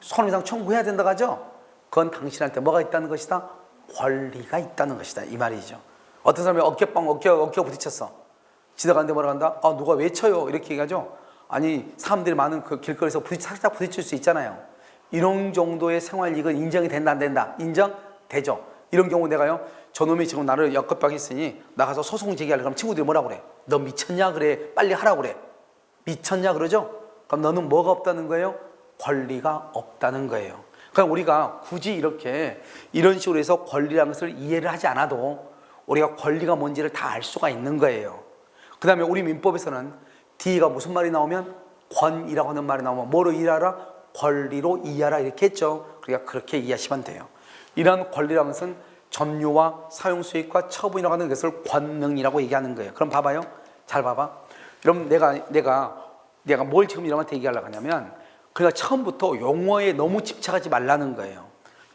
손해배상 청구해야 된다고 하죠? 그건 당신한테 뭐가 있다는 것이다? 권리가 있다는 것이다, 이 말이죠. 어떤 사람이 어깨가 부딪혔어. 지나가는데 뭐라고 한다? 아, 누가 왜 쳐요? 이렇게 얘기하죠. 아니, 사람들이 많은 그 길거리에서 살짝 부딪힐 수 있잖아요. 이런 정도의 생활이익은 인정이 된다, 안 된다? 인정되죠. 이런 경우 내가요, 저놈이 지금 나를 역겹박했으니 나가서 소송 제기하려고 그러면 친구들이 뭐라고 그래? 너 미쳤냐? 그래. 빨리 하라고 그래. 미쳤냐? 그러죠? 그럼 너는 뭐가 없다는 거예요? 권리가 없다는 거예요. 그럼 우리가 굳이 이런 식으로 해서 권리라는 것을 이해를 하지 않아도 우리가 권리가 뭔지를 다 알 수가 있는 거예요. 그 다음에 우리 민법에서는 D가 무슨 말이 나오면 권이라고 하는 말이 나오면 뭐로 이해하라? 권리로 이해하라, 이렇게 했죠. 그러니까 그렇게 이해하시면 돼요. 이런 권리라는 것은 점유와 사용 수익과 처분이라고 하는 것을 권능이라고 얘기하는 거예요. 그럼 봐봐요. 잘 봐봐. 여러분 내가 뭘 지금 여러분한테 얘기하려고 하냐면 그러니까 처음부터 용어에 너무 집착하지 말라는 거예요.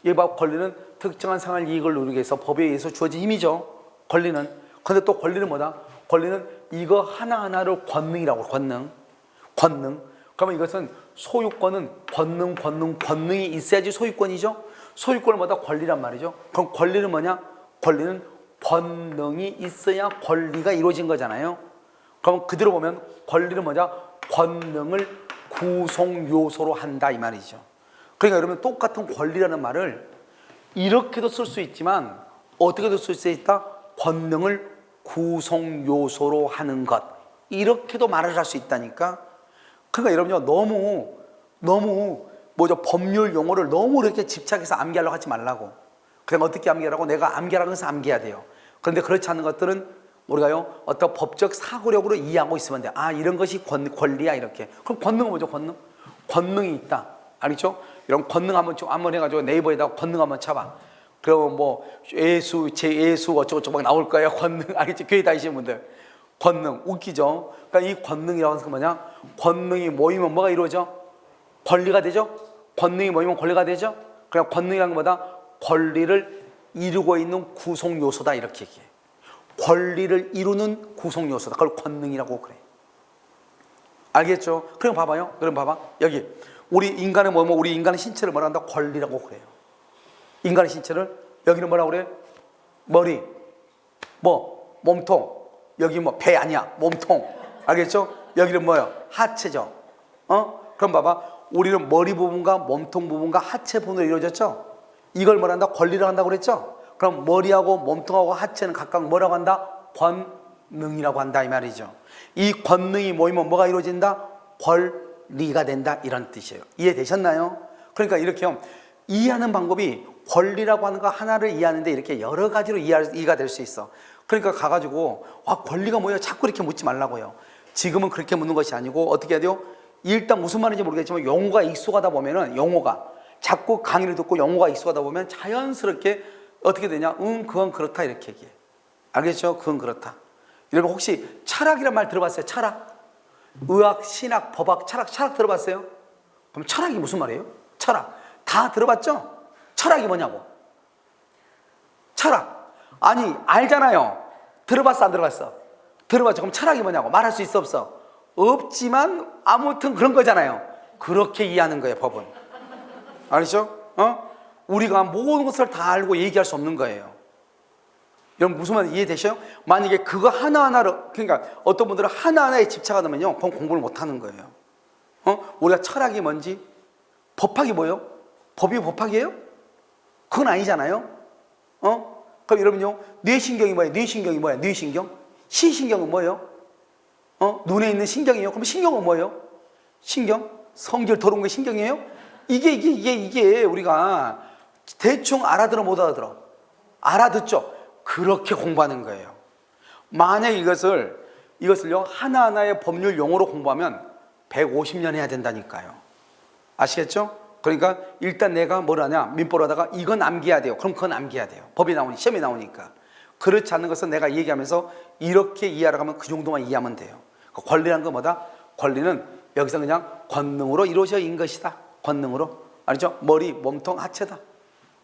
이 봐, 권리는 특정한 생활 이익을 누리기 위해서 법에 의해서 주어진 힘이죠. 권리는. 근데 또 권리는 뭐다? 권리는 이거 하나하나를 권능이라고. 권능. 그러면 이것은 소유권은 권능이 있어야지 소유권이죠. 소유권은 뭐다? 권리란 말이죠. 그럼 권리는 뭐냐? 권리는 권능이 있어야 권리가 이루어진 거잖아요. 그럼 그대로 보면 권리는 뭐냐? 권능을 구성 요소로 한다 이 말이죠. 그러니까 여러분 똑같은 권리라는 말을 이렇게도 쓸 수 있지만 어떻게도 쓸 수 있다? 권능을 구성 요소로 하는 것. 이렇게도 말을 할 수 있다니까. 그러니까 여러분요 너무 법률 용어를 너무 이렇게 집착해서 암기하려고 하지 말라고. 그냥 어떻게 암기하라고? 내가 암기하라고 해서 암기해야 돼요. 그런데 그렇지 않은 것들은 우리가요 어떤 법적 사고력으로 이해하고 있으면 돼. 아, 이런 것이 권리야 이렇게. 그럼 권능은 뭐죠? 권능이 있다. 알겠죠? 이런 권능 한번 해가지고 네이버에다가 권능 한번 쳐봐. 그러면 뭐 제예수 어쩌고저쩌고 막 나올 거예요. 권능. 알겠지? 교회 다니시는 분들. 권능 웃기죠? 그러니까 이 권능이라고 하는 건 뭐냐? 권능이 모이면 뭐가 이루어져? 권리가 되죠? 권능이 모이면 권리가 되죠? 그냥 권능이라는 것보다 권리를 이루고 있는 구성 요소다 이렇게 얘기해. 권리를 이루는 구성 요소다. 그걸 권능이라고 그래. 알겠죠? 그럼 봐봐요. 그럼 봐봐. 여기 우리 인간의 우리 인간의 신체를 뭐라 한다? 권리라고 그래요. 인간의 신체를 여기는 뭐라고 그래? 머리, 몸통. 여기 배 아니야. 몸통. 알겠죠? 여기는 뭐예요? 하체죠. 그럼 봐봐. 우리는 머리 부분과 몸통 부분과 하체 부분으로 이루어졌죠? 이걸 뭐라 한다? 권리라고 한다고 그랬죠? 그럼 머리하고 몸통하고 하체는 각각 뭐라고 한다? 권능이라고 한다 이 말이죠. 이 권능이 모이면 뭐가 이루어진다? 권리가 된다 이런 뜻이에요. 이해되셨나요? 그러니까 이렇게 이해하는 방법이 권리라고 하는 거 하나를 이해하는데 이렇게 여러 가지로 이해가 될 수 있어. 그러니까 가가지고 권리가 뭐예요? 자꾸 이렇게 묻지 말라고요. 지금은 그렇게 묻는 것이 아니고 어떻게 해야 돼요? 일단 무슨 말인지 모르겠지만 용어가 익숙하다 보면은 용어가 자꾸 강의를 듣고 용어가 익숙하다 보면 자연스럽게 어떻게 되냐? 그건 그렇다 이렇게 얘기해. 알겠죠? 그건 그렇다. 여러분 혹시 철학이란 말 들어봤어요? 철학? 의학, 신학, 법학, 철학 들어봤어요? 그럼 철학이 무슨 말이에요? 철학. 다 들어봤죠? 철학이 뭐냐고. 철학. 아니 알잖아요. 들어봤어 안 들어봤어? 들어봤죠. 그럼 철학이 뭐냐고. 말할 수 있어 없어? 없지만 아무튼 그런 거잖아요. 그렇게 이해하는 거예요 법은. 알죠? 우리가 모든 것을 다 알고 얘기할 수 없는 거예요. 여러분 무슨 말 이해되셔요? 만약에 그거 하나하나로, 그러니까 어떤 분들은 하나하나에 집착하면요 그건 공부를 못하는 거예요. 우리가 철학이 뭔지, 법학이 뭐예요? 법이 법학이에요? 그건 아니잖아요. 그럼 여러분요 뇌신경이 뭐예요? 뇌신경이 뭐예요? 뇌신경? 시신경은 뭐예요? 눈에 있는 신경이에요. 그럼 신경은 뭐예요? 신경? 성질 더러운 게 신경이에요? 이게 우리가 대충 알아들어 못 알아들어? 알아듣죠? 그렇게 공부하는 거예요. 만약 이것을요 하나하나의 법률 용어로 공부하면 150년 해야 된다니까요. 아시겠죠? 그러니까 일단 내가 뭘 하냐? 민법을 하다가 이건 암기해야 돼요. 그럼 그건 암기해야 돼요. 법이 시험에 나오니까. 그렇지 않는 것은 내가 얘기하면서 이렇게 이해하라고 하면 그 정도만 이해하면 돼요. 권리라는 건 뭐다? 권리는 여기서 그냥 권능으로 이루어진 것이다. 권능으로. 알죠? 머리, 몸통, 하체다.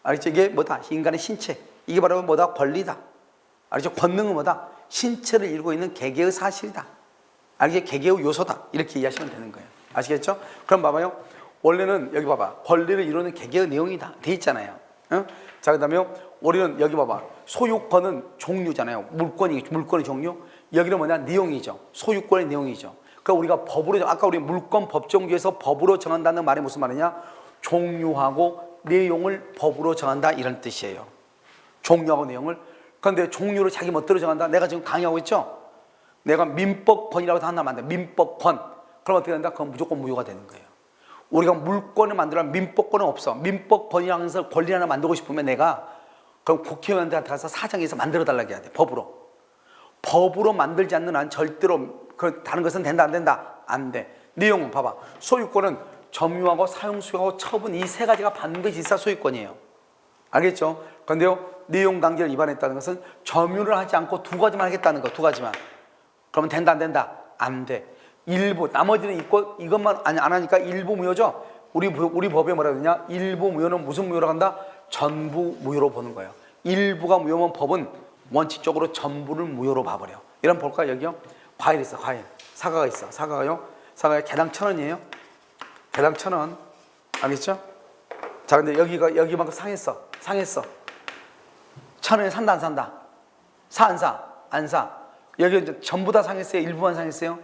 알죠? 이게 뭐다? 인간의 신체. 이게 바로 뭐다? 권리다. 알죠? 권능은 뭐다? 신체를 이루고 있는 개개의 사실이다. 알죠? 개개의 요소다. 이렇게 이해하시면 되는 거예요. 아시겠죠? 그럼 봐봐요. 원래는 여기 봐봐. 권리를 이루는 개개의 내용이다. 돼 있잖아요. 자, 그 다음에 우리는 여기 봐봐. 소유권은 종류잖아요. 물건의 종류. 여기는 뭐냐? 내용이죠. 소유권의 내용이죠. 그러니까 우리가 법으로, 아까 우리 물권 법정주에서 법으로 정한다는 말이 무슨 말이냐? 종류하고 내용을 법으로 정한다 이런 뜻이에요. 종류하고 내용을. 그런데 종류를 자기 멋대로 정한다. 내가 지금 강의하고 있죠? 내가 민법권이라고 한다면 안 돼. 민법권. 그럼 어떻게 된다? 그건 무조건 무효가 되는 거예요. 우리가 물권을 만들려면 민법권은 없어. 민법권이라는 것을 권리 하나 만들고 싶으면 내가 그럼 국회의원들한테 가서 사정해서 만들어 달라고 해야 돼. 법으로 만들지 않는 한 절대로 다른 것은 된다 안 된다? 안 돼. 내용은 봐봐. 소유권은 점유하고 사용 수용하고 처분 이 세 가지가 반드시 있어야 소유권이에요. 알겠죠? 그런데요 내용 단계를 위반했다는 것은 점유를 하지 않고 두 가지만 하겠다는 거. 두 가지만. 그러면 된다 안 된다? 안 돼. 일부 나머지는 있고 이것만 안 하니까 일부 무효죠. 우리 법에 뭐라 그러냐? 일부 무효는 무슨 무효라고 한다? 전부 무효로 보는 거예요. 일부가 무효면 법은 원칙적으로 전부를 무효로 봐버려. 이런 볼까요? 여기요. 과일 있어, 과일. 사과가 있어. 사과가요. 사과가 개당 1,000원이에요. 개당 1,000원. 알겠죠? 자, 근데 여기만큼 상했어. 1,000원에 산다, 안 산다? 안 사? 안 사. 여기 이제 전부 다 상했어요? 일부만 상했어요?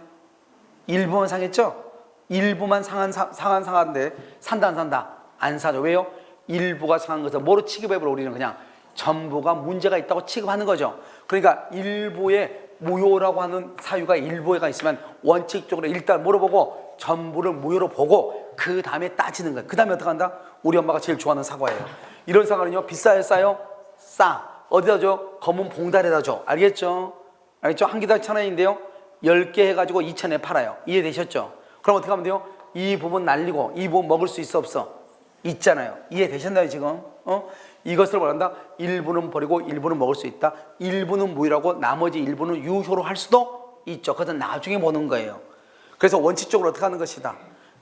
일부만 상했죠? 일부만 상한데 산다, 안 산다? 안 사죠. 왜요? 일부가 상한 것을 뭐로 취급해버려? 우리는 그냥 전부가 문제가 있다고 취급하는 거죠. 그러니까 일부의 무효라고 하는 사유가 일부가 있으면 원칙적으로 일단 뭐로 보고? 전부를 무효로 보고 그 다음에 따지는 거예요. 그 다음에 어떻게 한다? 우리 엄마가 제일 좋아하는 사과예요. 이런 사과는요, 비싸요, 싸요? 싸. 어디다 줘? 검은 봉다리에다 줘. 알겠죠? 알겠죠? 한 개당 1,000원인데요 10개 해가지고 2,000원에 팔아요. 이해되셨죠? 그럼 어떻게 하면 돼요? 이 부분 날리고 이 부분 먹을 수 있어, 없어? 있잖아요. 이해되셨나요 지금? 이것을 말한다. 일부는 버리고 일부는 먹을 수 있다. 일부는 무효라고 나머지 일부는 유효로 할 수도 있죠. 그것은 나중에 보는 거예요. 그래서 원칙적으로 어떻게 하는 것이다?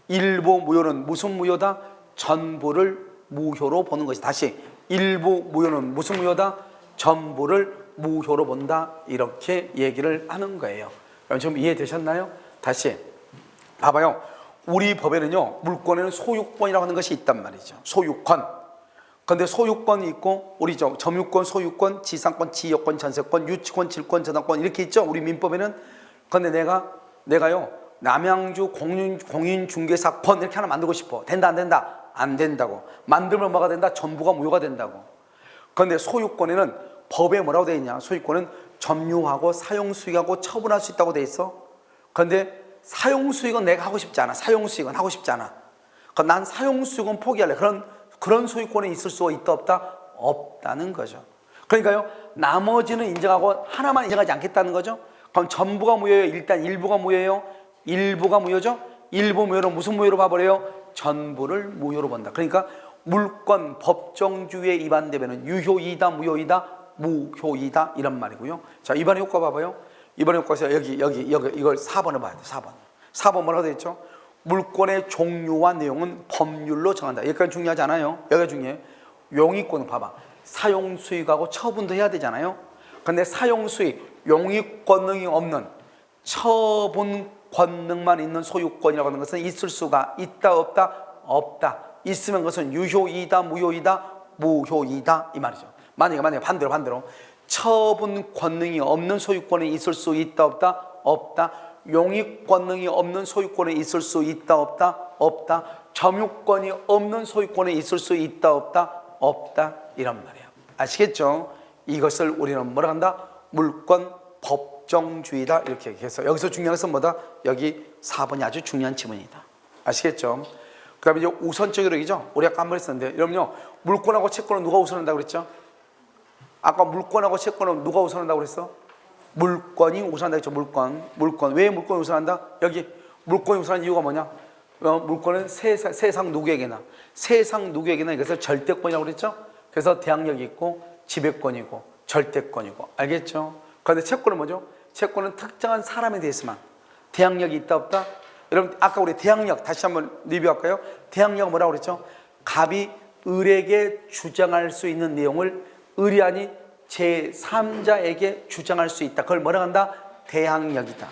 일부 무효는 무슨 무효다? 전부를 무효로 보는 것이. 다시 일부 무효는 무슨 무효다? 전부를 무효로 본다. 이렇게 얘기를 하는 거예요. 여러분 지금 이해되셨나요? 다시 봐봐요. 우리 법에는요, 물권에는 소유권이라고 하는 것이 있단 말이죠. 소유권. 근데 소유권이 있고 우리 점유권, 소유권, 지상권, 지역권, 전세권, 유치권, 질권, 저당권 이렇게 있죠. 우리 민법에는. 근데 내가요 남양주 공인중개사권 이렇게 하나 만들고 싶어. 된다, 안 된다? 안 된다고. 만들면 뭐가 된다? 전부가 무효가 된다고. 그런데 소유권에는 법에 뭐라고 되어 있냐? 소유권은 점유하고 사용수익하고 처분할 수 있다고 되어 있어. 그런데 사용수익은 내가 하고 싶지 않아. 사용수익은 하고 싶지 않아. 그러니까 난 사용수익은 포기할래. 그런 소유권이 있을 수 있다, 없다? 없다는 거죠. 그러니까요, 나머지는 인정하고 하나만 인정하지 않겠다는 거죠. 그럼 전부가 무효예요? 일단 일부가 무효예요? 일부가 무효죠? 일부 무효는 무슨 무효로 봐버려요? 전부를 무효로 본다. 그러니까 물권 법정주의에 위반되면 유효이다, 무효이다? 무효이다 이런 말이고요. 자, 이번에 효과 봐봐요. 이번에 효과에서 여기 이걸 4번을 봐야 돼. 4번 뭐라고 되어 있죠? 물권의 종류와 내용은 법률로 정한다. 여기까지 중요하지 않아요? 여기가 중요해. 용익권은 봐봐. 사용수익하고 처분도 해야 되잖아요. 근데 사용수익, 용익권능이 없는 처분 권능만 있는 소유권이라고 하는 것은 있을 수가 있다, 없다? 없다. 있으면 그것은 유효이다, 무효이다? 무효이다 이 말이죠. 만약에 반대로 처분 권능이 없는 소유권이 있을 수 있다, 없다? 없다. 용익 권능이 없는 소유권에 있을 수 있다, 없다? 없다. 점유권이 없는 소유권에 있을 수 있다, 없다? 없다. 이란 말이에요. 아시겠죠? 이것을 우리는 뭐라 한다? 물권 법정주의다 이렇게 얘기해서 여기서 중요한 것은 뭐다? 여기 4번이 아주 중요한 지문이다. 아시겠죠? 그 다음에 이제 우선적 효력이죠. 우리 아까 한 번 했었는데 여러분요, 물권하고 채권은 누가 우선한다고 그랬죠? 아까 물권하고 채권은 누가 우선한다고 그랬어? 물권이 우선한다 했죠. 물권. 왜 물권이 우선한다? 여기 물권이 우선한 이유가 뭐냐? 물권은 세상 누구에게나 이것을 절대권이라고 그랬죠. 그래서 대항력이 있고 지배권이고 절대권이고. 알겠죠? 그런데 채권은 뭐죠? 채권은 특정한 사람에 대해서만 대항력이 있다, 없다? 여러분 아까 우리 대항력 다시 한번 리뷰할까요? 대항력은 뭐라고 그랬죠? 갑이 을에게 주장할 수 있는 내용을 을이 아닌 제3자에게 주장할 수 있다. 그걸 뭐라고 한다? 대항력이다.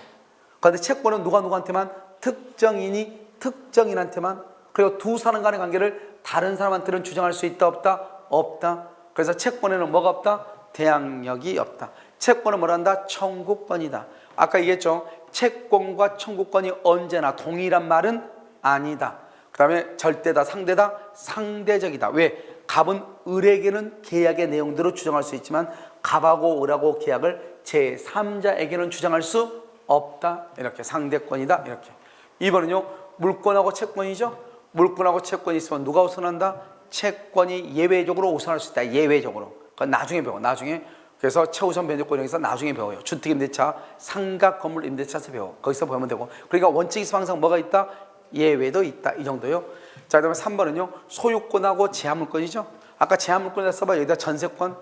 그런데 채권은 누구한테만? 특정인이 특정인한테만. 그리고 두 사람 간의 관계를 다른 사람한테는 주장할 수 있다, 없다? 없다. 그래서 채권에는 뭐가 없다? 대항력이 없다. 채권은 뭐라 한다? 청구권이다. 아까 얘기했죠? 채권과 청구권이 언제나 동일한 말은 아니다. 그 다음에 절대다, 상대다, 상대적이다. 왜? 갑은 을에게는 계약의 내용대로 주장할 수 있지만 갑하고 을하고 계약을 제3자에게는 주장할 수 없다. 이렇게 상대권이다. 이렇게. 2번은요. 물권하고 채권이죠. 물권하고 채권이 있으면 누가 우선한다? 채권이 예외적으로 우선할 수 있다. 예외적으로. 그건 나중에 배워. 나중에. 그래서 최우선 변제권에서 나중에 배워요. 주택임대차, 상가건물 임대차에서 배워. 거기서 배우면 되고. 그러니까 원칙이 있으면 항상 뭐가 있다? 예외도 있다. 이 정도요. 자, 그다음에 3번은요. 소유권하고 제한물권이죠. 아까 제한물권에다 써봐. 여기다 전세권.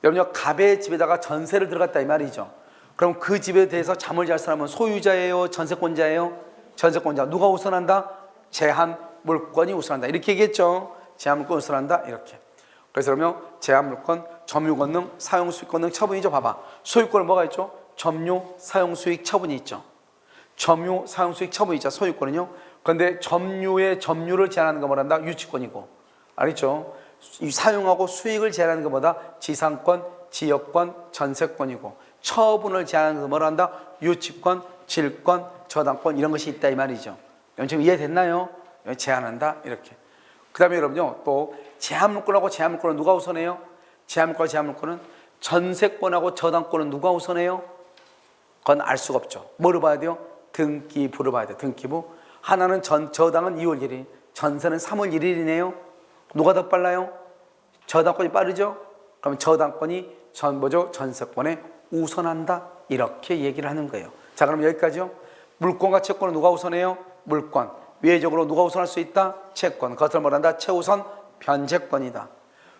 여러분요, 갑의 집에다가 전세를 들어갔다 이 말이죠. 그럼 그 집에 대해서 잠을 잘 사람은 소유자예요, 전세권자예요? 전세권자. 누가 우선한다? 제한 물권이 우선한다. 이렇게 얘기했죠. 제한물권 우선한다. 이렇게. 그래서 그러면 제한물권, 점유권능, 사용수익권능, 처분이죠. 봐봐. 소유권은 뭐가 있죠? 점유, 사용수익, 처분이 있죠. 점유, 사용수익, 처분이 있죠. 소유권은요. 그런데 점유의 점유를 제한하는 거 뭐란다? 유치권이고. 알겠죠? 사용하고 수익을 제한하는 것보다 지상권, 지역권, 전세권이고, 처분을 제한하는 거 뭐란다? 유치권, 질권, 저당권 이런 것이 있다 이 말이죠. 여러분 지금 이해됐나요? 제한한다 이렇게. 그 다음에 여러분요 또 제한물권하고 제한물권은 누가 우선해요? 제한물권은 전세권하고 저당권은 누가 우선해요? 그건 알 수가 없죠. 뭐를 봐야 돼요? 등기부를 봐야 돼요. 등기부. 하나는 저당은 2월 1일, 전세는 3월 1일이네요. 누가 더 빨라요? 저당권이 빠르죠? 그럼 저당권이 전세권에 우선한다 이렇게 얘기를 하는 거예요. 자 그럼 여기까지요. 물권과 채권은 누가 우선해요? 물권. 외적으로 누가 우선할 수 있다? 채권. 그것을 뭐란다? 최우선 변제권이다.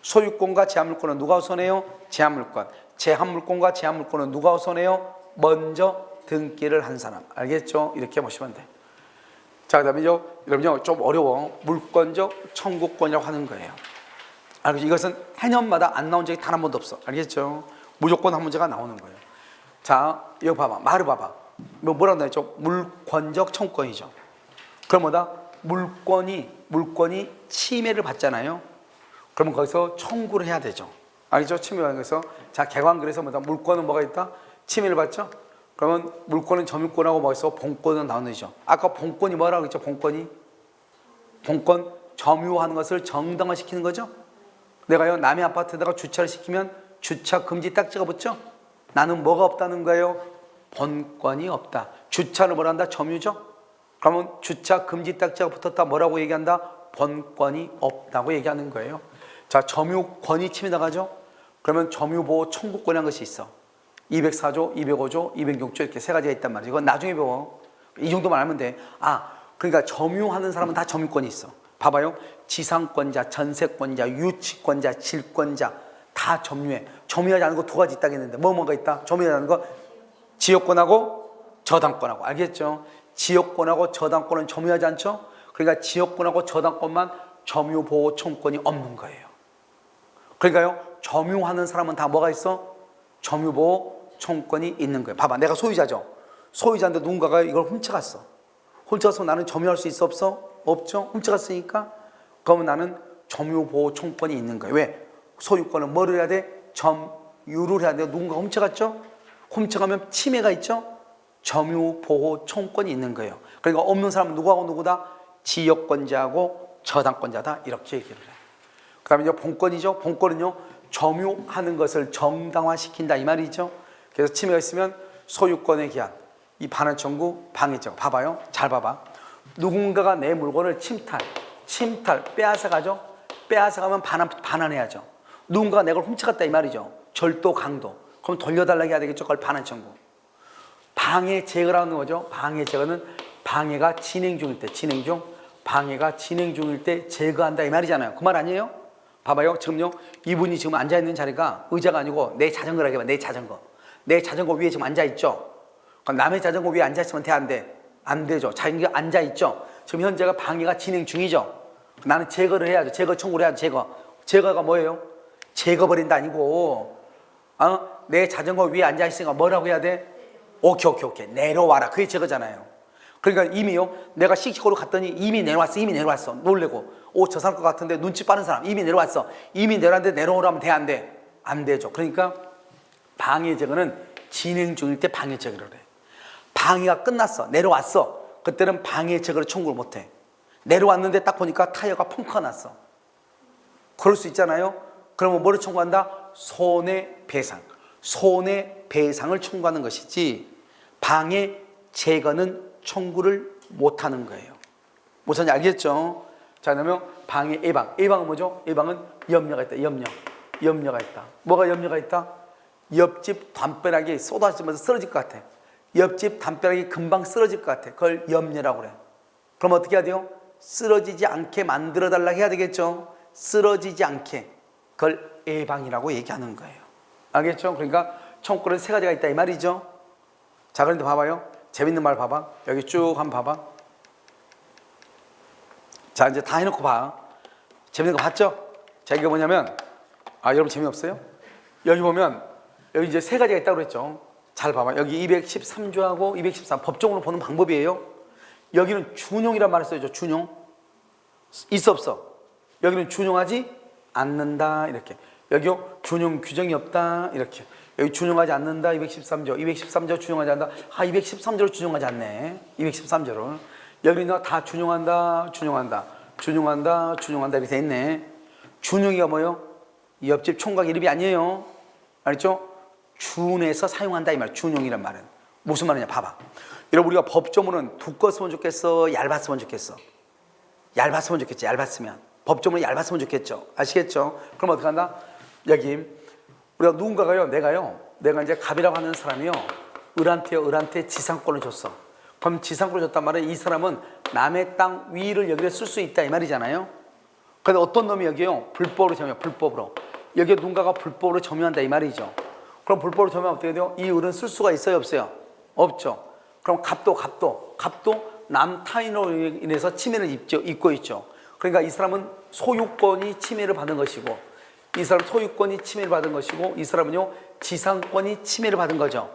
소유권과 제한물권은 누가 우선해요? 제한물권. 제한물권과 제한물권은 누가 우선해요? 먼저 등기를 한 사람. 알겠죠? 이렇게 보시면 돼. 자, 그 다음에 여러분요, 좀 어려워. 물권적 청구권이라고 하는 거예요. 알겠죠? 이것은 해년마다 안 나온 적이 단 한 번도 없어. 알겠죠? 무조건 한 문제가 나오는 거예요. 자, 여기 봐봐. 말을 봐봐. 뭐라고 했죠? 물권적 청구권이죠. 그럼 뭐다? 물권이 침해를 받잖아요. 그러면 거기서 청구를 해야 되죠. 알겠죠? 침해받는 거에서. 자, 개관글에서 뭐다? 물권은 뭐가 있다? 침해를 받죠? 그러면 물권은 점유권하고 뭐가 있어? 본권은 나누죠. 아까 본권이 뭐라고 했죠? 본권 점유하는 것을 정당화시키는 거죠. 내가요 남의 아파트에다가 주차를 시키면 주차 금지 딱지가 붙죠. 나는 뭐가 없다는 거예요? 본권이 없다. 주차를 뭐라 한다? 점유죠. 그러면 주차 금지 딱지가 붙었다 뭐라고 얘기한다? 본권이 없다고 얘기하는 거예요. 자, 점유권이 침해당하죠. 그러면 점유보호 청구권이라는 것이 있어. 204조, 205조, 206조 이렇게 세 가지가 있단 말이죠. 이건 나중에 배워. 이 정도만 알면 돼. 그러니까 점유하는 사람은 다 점유권이 있어. 봐봐요. 지상권자, 전세권자, 유치권자, 질권자 다 점유해. 점유하지 않은 거 두 가지 있다고 했는데 뭐가 있다? 점유하지 않은 거 지역권하고 저당권하고. 알겠죠? 지역권하고 저당권은 점유하지 않죠? 그러니까 지역권하고 저당권만 점유보호 청구권이 없는 거예요. 그러니까요 점유하는 사람은 다 뭐가 있어? 점유보호 청구권이 있는 거예요. 봐봐, 내가 소유자죠. 소유자인데 누군가가 이걸 훔쳐갔어. 훔쳐가서 나는 점유할 수 있어 없어? 없죠. 훔쳐갔으니까. 그러면 나는 점유보호 청구권이 있는 거예요. 왜? 소유권은 뭐를 해야 돼? 점유를 해야 돼요. 누군가 훔쳐갔죠? 훔쳐가면 침해가 있죠? 점유보호 청구권이 있는 거예요. 그러니까 없는 사람은 누구하고 누구다? 지역권자하고 저당권자다 이렇게 얘기를 해요. 그 다음에 이제 본권이죠. 본권은요 점유하는 것을 정당화시킨다 이 말이죠. 그래서 침해가 있으면 소유권에 기한 이 반환 청구, 방해죠. 봐봐요. 잘 봐봐. 누군가가 내 물건을 침탈, 빼앗아가죠. 빼앗아가면 반환해야죠. 누군가가 내 걸 훔쳐갔다 이 말이죠. 절도, 강도. 그럼 돌려달라고 해야 되겠죠. 그걸 반환 청구. 방해 제거라는 거죠. 방해 제거는 방해가 진행 중일 때, 방해가 진행 중일 때 제거한다 이 말이잖아요. 그 말 아니에요? 봐봐요. 지금요 이분이 지금 앉아있는 자리가 의자가 아니고 내 자전거라고 해봐. 내 자전거 위에 지금 앉아있죠. 그럼 남의 자전거 위에 앉아있으면 돼 안 돼? 안 되죠. 자기가 앉아있죠. 지금 현재가 방해가 진행 중이죠. 나는 제거를 해야죠. 제거 청구를 해야죠. 제거가 뭐예요? 제거버린다 아니고 내 자전거 위에 앉아있으니까 뭐라고 해야 돼? 오케이 내려와라. 그게 제거잖아요. 그러니까 이미요 내가 씩씩거리고 갔더니 이미 내려왔어. 놀래고 저 사람 것 같은데 눈치 빠른 사람 이미 내려왔어. 이미 내려왔는데 내려오라면 돼 안 돼? 안 되죠. 그러니까 방해 제거는 진행 중일 때 방해 제거를 해. 방해가 끝났어. 내려왔어. 그때는 방해 제거를 청구를 못해. 내려왔는데 딱 보니까 타이어가 펑크가 났어. 그럴 수 있잖아요. 그러면 뭐를 청구한다? 손해배상. 손해배상을 청구하는 것이지 방해 제거는 청구를 못하는 거예요. 무슨 알겠죠? 자, 그러면 방해 예방. 예방은 뭐죠? 예방은 염려가 있다. 염려가 있다. 뭐가 염려가 있다? 옆집 담벼락이 쏟아지면서 쓰러질 것 같아. 옆집 담벼락이 금방 쓰러질 것 같아. 그걸 염려라고 그래. 그럼 어떻게 해야 돼요? 쓰러지지 않게 만들어 달라고 해야 되겠죠? 쓰러지지 않게. 그걸 예방이라고 얘기하는 거예요. 알겠죠? 그러니까 청구는 세 가지가 있다 이 말이죠. 자, 그런데 봐봐요. 재밌는 말 봐봐. 여기 쭉 한번 봐봐. 자, 이제 다 해놓고 봐. 재밌는 거 봤죠? 자, 이게 뭐냐면, 여러분 재미없어요? 여기 보면, 여기 이제 세 가지가 있다고 그랬죠. 잘 봐봐. 여기 213조하고 213, 법정으로 보는 방법이에요. 여기는 준용이란 말을 써야죠. 준용. 있어, 없어? 여기는 준용하지 않는다. 이렇게. 여기요, 준용 규정이 없다. 이렇게. 여기 준용하지 않는다. 213조. 213조 준용하지 않는다. 213조를 준용하지 않네. 213조를. 여기는 다 준용한다. 준용한다. 준용한다. 준용한다. 이렇게 돼 있네. 준용이가 뭐예요? 옆집 총각 이름이 아니에요. 알았죠? 준해서 사용한다 이 말. 준용이란 말은 무슨 말이냐 봐봐. 여러분 우리가 법조문은 두꺼웠으면 좋겠어, 얇았으면 좋겠어? 얇았으면 좋겠지. 얇았으면. 법조문은 얇았으면 좋겠죠. 아시겠죠? 그럼 어떻게 한다? 여기 우리가 누군가가요, 내가 이제 갑이라고 하는 사람이요, 을한테 지상권을 줬어. 그럼 지상권을 줬단 말은 이 사람은 남의 땅 위를 여기에 쓸 수 있다 이 말이잖아요. 근데 어떤 놈이 여기요, 불법으로 점유, 불법으로 여기에 누군가가 불법으로 점유한다 이 말이죠. 그럼 불법으로 점유하면 어떻게 돼요? 이 을은 쓸 수가 있어요, 없어요? 없죠. 그럼 갑도 남 타인으로 인해서 침해를 입고 있죠. 그러니까 이 사람은 소유권이 침해를 받은 것이고, 이 사람 소유권이 침해를 받은 것이고, 이 사람은요 지상권이 침해를 받은 거죠.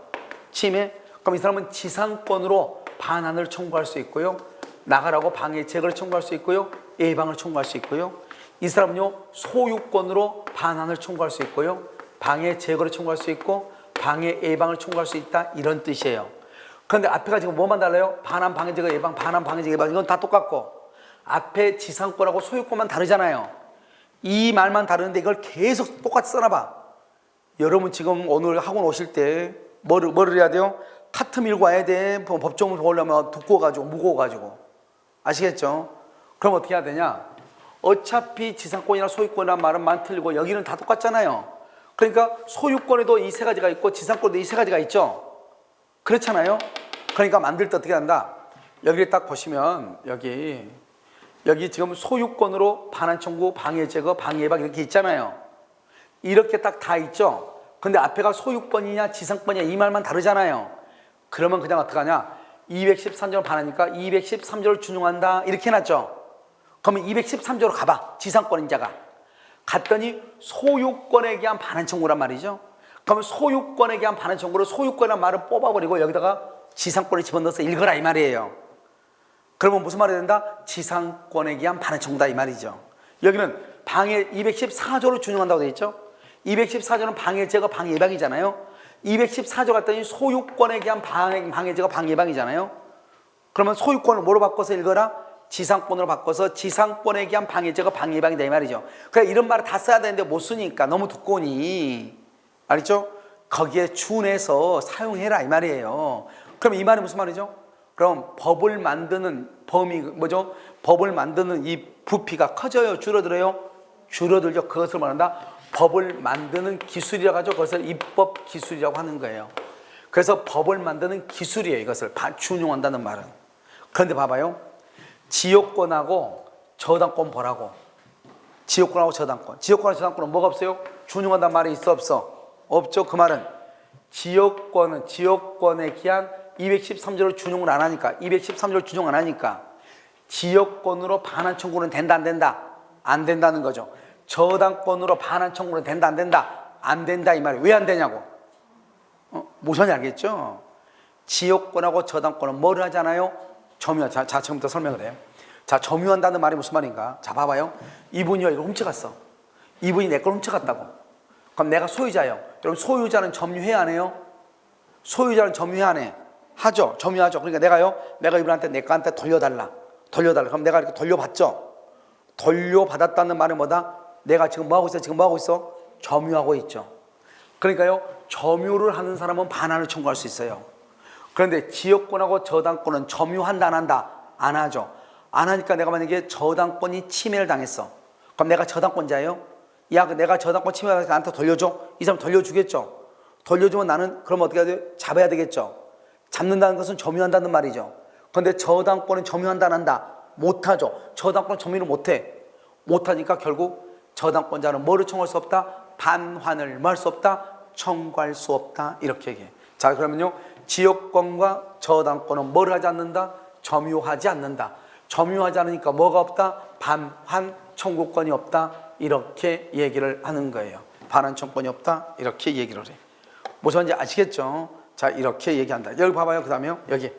침해. 그럼 이 사람은 지상권으로 반환을 청구할 수 있고요, 나가라고 방해 제거를 청구할 수 있고요, 예방을 청구할 수 있고요. 이 사람은요 소유권으로 반환을 청구할 수 있고요, 방해 제거를 청구할 수 있고, 방해 예방을 청구할 수 있다 이런 뜻이에요. 그런데 앞에가 지금 뭐만 달라요? 반환 방해 제거 예방, 반환 방해 제거 예방, 이건 다 똑같고 앞에 지상권하고 소유권만 다르잖아요. 이 말만 다르는데 이걸 계속 똑같이 써놔봐. 여러분 지금 오늘 학원 오실 때 뭐를 해야 돼요? 카트 밀고 와야 돼. 법정을 보려면 두꺼워가지고 무거워가지고. 아시겠죠? 그럼 어떻게 해야 되냐? 어차피 지상권이나 소유권이라는 말은 틀리고 여기는 다 똑같잖아요. 그러니까 소유권에도 이 세 가지가 있고 지상권에도 이 세 가지가 있죠. 그렇잖아요. 그러니까 만들 때 어떻게 한다? 여기를 딱 보시면 여기 지금 소유권으로 반환 청구, 방해 제거, 방해 예방 이렇게 있잖아요. 이렇게 딱 다 있죠. 근데 앞에가 소유권이냐 지상권이냐 이 말만 다르잖아요. 그러면 그냥 어떻게 하냐? 213조를 반하니까 213조를 준용한다 이렇게 해놨죠. 그러면 213조로 가봐. 지상권인자가 갔더니 소유권에 대한 반환 청구란 말이죠. 그러면 소유권에 대한 반환 청구로 소유권이라는 말을 뽑아버리고 여기다가 지상권을 집어넣어서 읽어라 이 말이에요. 그러면 무슨 말이 된다? 지상권에 대한 반환 청구다 이 말이죠. 여기는 방해 214조를 준용한다고 되어 있죠. 214조는 방해 제거 방해 예방이잖아요. 214조 갔더니 소유권에 대한 방해 제거 방해 예방이잖아요. 그러면 소유권을 뭐로 바꿔서 읽어라? 지상권으로 바꿔서 지상권에 대한 방해 제거 방해 예방이다 이 말이죠. 그러니까 이런 말을 다 써야 되는데 못 쓰니까 너무 두꺼우니, 알겠죠? 거기에 준해서 사용해라 이 말이에요. 그럼 이 말이 무슨 말이죠? 그럼 법을 만드는 범위 뭐죠? 법을 만드는 이 부피가 커져요, 줄어들어요? 줄어들죠. 그것을 말한다. 법을 만드는 기술이라고 하죠. 그것을 입법 기술이라고 하는 거예요. 그래서 법을 만드는 기술이에요. 이것을 준용한다는 말은. 그런데 봐봐요. 지역권하고 저당권 보라고. 지역권하고 저당권. 지역권하고 저당권은 뭐가 없어요? 준용한다는 말이 있어 없어? 없죠. 그 말은 지역권은 지역권에 기한 213조를 준용을 안 하니까, 213조를 준용 안 하니까 지역권으로 반환 청구는 된다 안 된다? 안 된다는 거죠. 저당권으로 반환 청구는 된다 안 된다? 안 된다 이 말이에요. 왜 안 되냐고. 무슨 알겠죠? 지역권하고 저당권은 뭐를 하잖아요? 점유한. 자, 지금부터 설명을 해요. 자, 점유한다는 말이 무슨 말인가? 자, 봐봐요. 이분이요, 이거 훔쳐갔어. 이분이 내 걸 훔쳐갔다고. 그럼 내가 소유자예요. 여러분, 소유자는 점유해야 안 해요? 소유자는 점유해야 안 해? 하죠. 점유하죠. 그러니까 내가 이분한테 내 거한테 돌려달라. 그럼 내가 이렇게 돌려받죠. 돌려받았다는 말은 뭐다? 내가 지금 뭐 하고 있어? 지금 뭐 하고 있어? 점유하고 있죠. 그러니까요, 점유를 하는 사람은 반환을 청구할 수 있어요. 그런데 지역권하고 저당권은 점유한다 안 한다? 안 하죠. 안 하니까 내가 만약에 저당권이 침해를 당했어. 그럼 내가 저당권자예요? 야, 내가 저당권 침해를 나한테 돌려줘? 이 사람 돌려주겠죠. 돌려주면 나는 그럼 어떻게 해야 돼? 잡아야 되겠죠. 잡는다는 것은 점유한다는 말이죠. 그런데 저당권은 점유한다 안 한다? 못하죠. 저당권 점유를 못해. 못하니까 결국 저당권자는 뭐를 청구할 수 없다? 반환을 뭐 할 수 없다? 청구할 수 없다. 이렇게 얘기해. 자, 그러면요, 지역권과 저당권은 뭐를 하지 않는다? 점유하지 않는다. 점유하지 않으니까 뭐가 없다? 반환 청구권이 없다 이렇게 얘기를 하는 거예요. 반환 청구권이 없다 이렇게 얘기를 해. 무슨 말인지 아시겠죠? 자, 이렇게 얘기한다. 여기 봐봐요. 그 다음에요. 여기.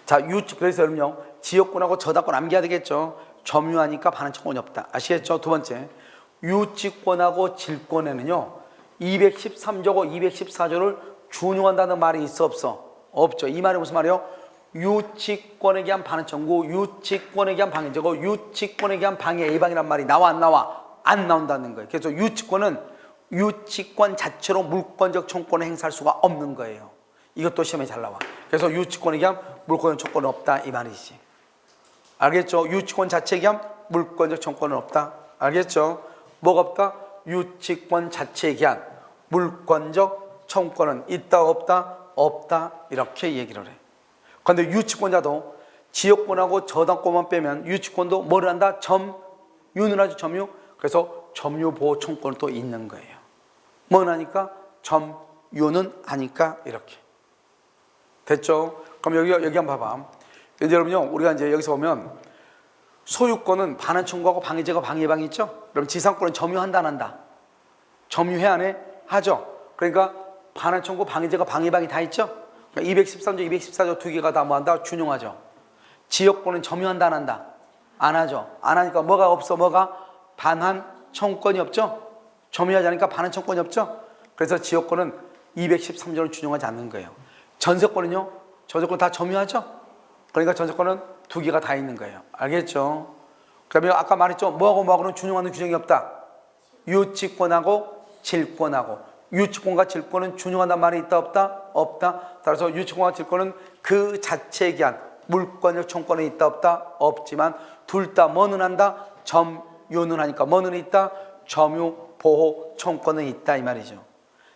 자, 그래서 여러분요, 지역권하고 저당권 암기해야 되겠죠? 점유하니까 반환 청구권이 없다. 아시겠죠? 두 번째, 유치권하고 질권에는요 213조고 214조를 준용한다는 말이 있어 없어? 없죠. 이 말이 무슨 말이에요? 유치권에 대한 반환 청구, 유치권에 대한 방해제고, 유치권에 대한 방해 예방이란 말이 나와 안 나와? 안 나온다는 거예요. 그래서 유치권은 유치권 자체로 물권적 청구권을 행사할 수가 없는 거예요. 이것도 시험에 잘 나와. 그래서 유치권에 대한 물권적 청구권은 없다 이 말이지. 알겠죠? 유치권 자체에 대한 물권적 청구권은 없다. 알겠죠? 뭐가 없다? 유치권 자체에 대한 물권적 청구권은 있다 없다? 없다 이렇게 얘기를 해. 그런데 유치권자도 지역권하고 저당권만 빼면 유치권도 뭐를 한다? 점유는 하죠. 점유. 그래서 점유보호 청구권은 또 있는 거예요. 뭐는 하니까? 점유는 하니까 이렇게. 됐죠? 그럼 여기 한번 봐봐. 여러분요, 우리가 이제 여기서 보면 소유권은 반환 청구하고 방해제거 방해방이 있죠? 그럼 지상권은 점유한다 안 한다? 점유해 안 해? 하죠. 그러니까 반환 청구 방해제거 방해방이 다 있죠? 그러니까 213조 214조 두 개가 다 뭐한다? 준용하죠. 지역권은 점유한다 안 한다? 안 하죠. 안 하니까 뭐가 없어? 뭐가? 반환 청구권이 없죠? 점유하지 않으니까 반환 청구권이 없죠? 그래서 지역권은 213조를 준용하지 않는 거예요. 전세권은요? 전세권 다 점유하죠? 그러니까 전세권은 두 개가 다 있는 거예요. 알겠죠? 그러면 아까 말했죠? 뭐하고는 준용하는 규정이 없다. 유치권하고 질권하고. 유치권과 질권은 준용한다는 말이 있다 없다? 없다. 따라서 유치권과 질권은 그 자체에 대한 물권적 청구권이 있다 없다? 없지만 둘 다 뭐는 한다? 점유는 하니까 뭐는 있다? 점유 보호 청구권은 있다 이 말이죠.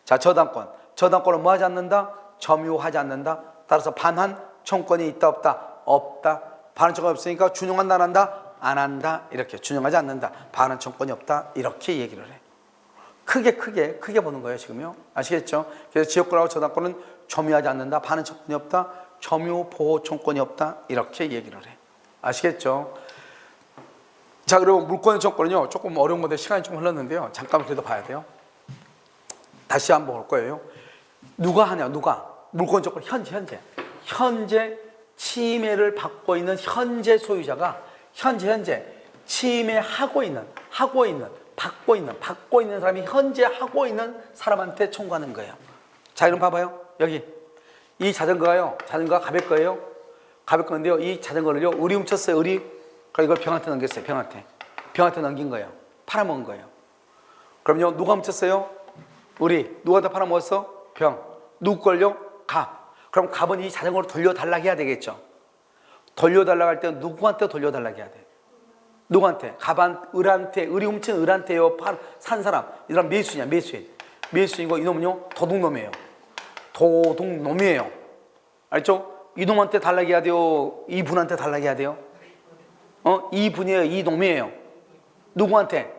자, 저당권은 뭐 하지 않는다? 점유하지 않는다. 따라서 반환 청구권이 있다 없다? 없다. 반환 청구권이 없으니까 준용한다 안 한다? 안 한다. 이렇게 준용하지 않는다. 반환 청구권이 없다. 이렇게 얘기를 해. 크게 보는 거예요 지금요. 아시겠죠? 그래서 지역권하고 저당권은 점유하지 않는다. 반환 청구권이 없다. 점유 보호 청구권이 없다. 이렇게 얘기를 해. 아시겠죠? 자, 그리고 물권 청구권은요 조금 어려운 건데 시간이 좀 흘렀는데요. 잠깐 그래도 봐야 돼요. 다시 한번 볼 거예요. 누가 하냐? 누가? 물권 청구권 현재 침해를 받고 있는 현재 소유자가 현재 침해하고 있는 받고 있는 사람이 현재 하고 있는 사람한테 청구하는 거예요. 자, 그럼 봐봐요. 여기 이 자전거가 가볍 거예요. 가볍 건데요. 이 자전거를요 의리 훔쳤어요. 그러니까 이걸 병한테 넘겼어요. 병한테 넘긴 거예요. 팔아먹은 거예요. 그럼요, 누가 훔쳤어요? 의리. 누가 다 팔아먹었어? 병. 누구 걸요? 갑. 그럼 갑은 이 자전거를 돌려달라고 해야 되겠죠. 돌려달라고 할 때 누구한테 돌려달라고 해야 돼? 누구한테? 을한테, 의리 훔친 을한테요. 산 사람. 이 사람 매수냐, 매수인고 이놈은요, 도둑놈이에요. 도둑놈이에요. 알죠? 이놈한테 달라고 해야 돼요? 이분한테 달라고 해야 돼요? 이분이에요? 이놈이에요? 누구한테?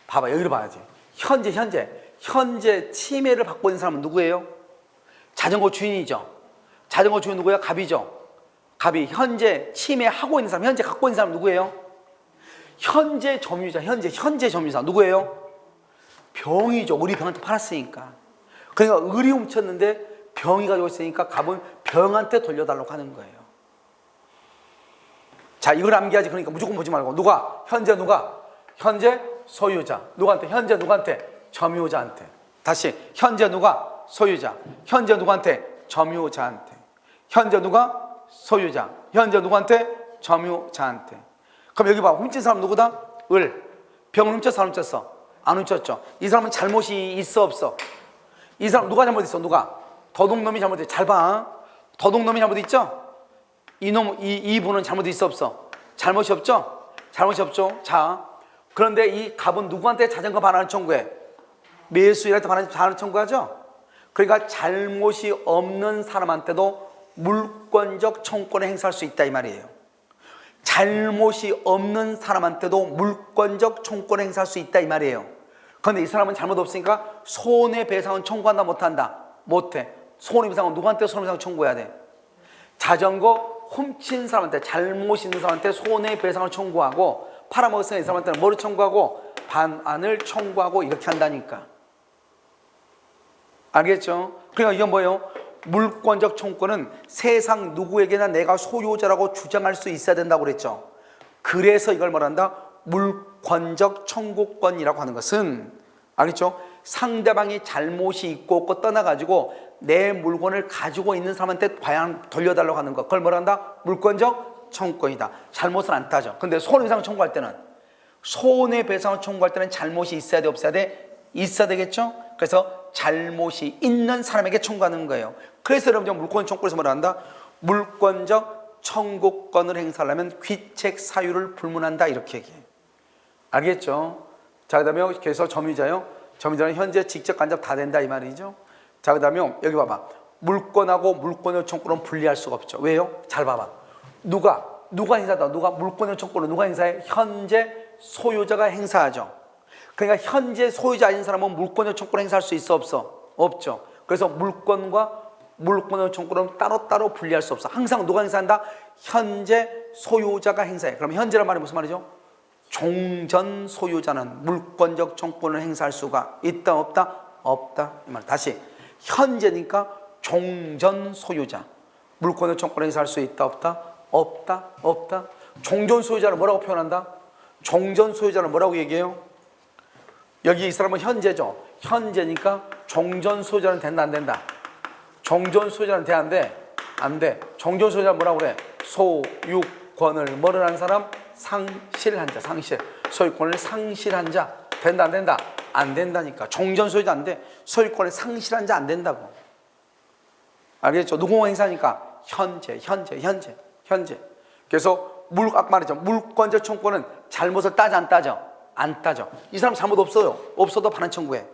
봐봐, 여기를 봐야지. 현재 침해를 받고 있는 사람은 누구예요? 자전거 주인이죠. 자전거 주인 누구야? 갑이죠. 갑이 현재 침해하고 있는 사람, 현재 갖고 있는 사람 누구예요? 현재 점유자, 현재 점유자 누구예요? 병이죠. 우리 병한테 팔았으니까. 그러니까 을이 훔쳤는데 병이 가지고 있으니까 갑은 병한테 돌려달라고 하는 거예요. 자, 이걸 암기하지. 그러니까 무조건 보지 말고 현재 소유자. 누구한테? 현재 누구한테? 점유자한테. 다시 현재 누가? 소유자. 현재 누구한테? 점유자한테. 현재 누가? 소유자. 현재 누구한테? 점유자한테. 그럼 여기 봐. 훔친 사람 누구다? 을. 병을 훔쳤어? 안 훔쳤어? 안 훔쳤죠. 이 사람은 잘못이 있어 없어? 이 사람 누가 잘못했어? 누가? 도둑놈이 잘못했어. 잘 봐. 도둑놈이 잘못했죠? 이분은 잘못이 있어 없어? 잘못이 없죠? 잘못이 없죠. 자, 그런데 이 갑은 누구한테 자전거 반환을 청구해? 매수인한테 반환을 청구하죠? 그러니까 잘못이 없는 사람한테도 물권적 청구권을 행사할 수 있다 이 말이에요. 잘못이 없는 사람한테도 물권적 청구권을 행사할 수 있다 이 말이에요. 그런데 이 사람은 잘못 없으니까 손해배상은 청구한다 못한다? 못해. 손해배상은 누구한테 손해배상 청구해야 돼? 자전거 훔친 사람한테, 잘못 있는 사람한테 손해배상을 청구하고, 팔아먹었으니까 이 사람한테는 뭐를 청구하고? 반환을 청구하고, 이렇게 한다니까. 알겠죠? 그러니까 이건 뭐예요? 물권적 청구권은 세상 누구에게나 내가 소유자라고 주장할 수 있어야 된다고 그랬죠. 그래서 이걸 말한다? 물권적 청구권이라고 하는 것은, 알겠죠? 상대방이 잘못이 있고 없고 떠나가지고 내 물건을 가지고 있는 사람한테 과연 돌려달라고 하는 것, 그걸 뭐란다? 물권적 청구권이다. 잘못은 안 따져. 근데 손해배상 청구할 때는, 손해배상을 청구할 때는 잘못이 있어야 돼, 없어야 돼? 있어야 되겠죠? 그래서 잘못이 있는 사람에게 청구하는 거예요. 그래서 여러분 물권 청구에서 뭐라 한다? 물권적 청구권을 행사하려면 귀책 사유를 불문한다, 이렇게 얘기해. 알겠죠? 자, 그 다음에 그래서 점유자요. 점유자는 현재 직접 간접 다 된다, 이 말이죠. 자, 그 다음에 여기 봐봐. 물권하고 물권의 청구는 분리할 수가 없죠. 왜요? 잘 봐봐. 누가 행사하다. 누가 물권의 청구를 누가 행사해? 현재 소유자가 행사하죠. 그러니까 현재 소유자 아닌 사람은 물권의 청구를 행사할 수 있어, 없어? 없죠. 그래서 물권과 물권의 청구는 따로따로 분리할 수 없어. 항상 누가 행사한다? 현재 소유자가 행사해. 그럼 현재란 말이 무슨 말이죠? 종전 소유자는 물권적 청구권을 행사할 수가 있다, 없다? 없다, 이 말. 다시, 현재니까 종전 소유자, 물권의 청구권을 행사할 수 있다, 없다? 없다, 없다. 종전 소유자를 뭐라고 표현한다? 종전 소유자를 뭐라고 얘기해요? 여기 이 사람은 현재죠. 현재니까 종전 소유자는 된다, 안 된다? 종전 소유자는 돼, 안 돼? 안 돼. 종전 소유자는 뭐라고 그래? 소유권을 뭐를 한 사람? 상실한 자, 상실. 소유권을 상실한 자. 된다, 안 된다? 안 된다니까. 종전 소유자 안 돼. 소유권을 상실한 자 안 된다고. 알겠죠? 누구가 행사니까? 현재. 그래서 아까 말했죠. 물권적 청구권은 잘못을 따져, 안 따져? 안 따져. 이 사람 잘못 없어요. 없어도 반환 청구해.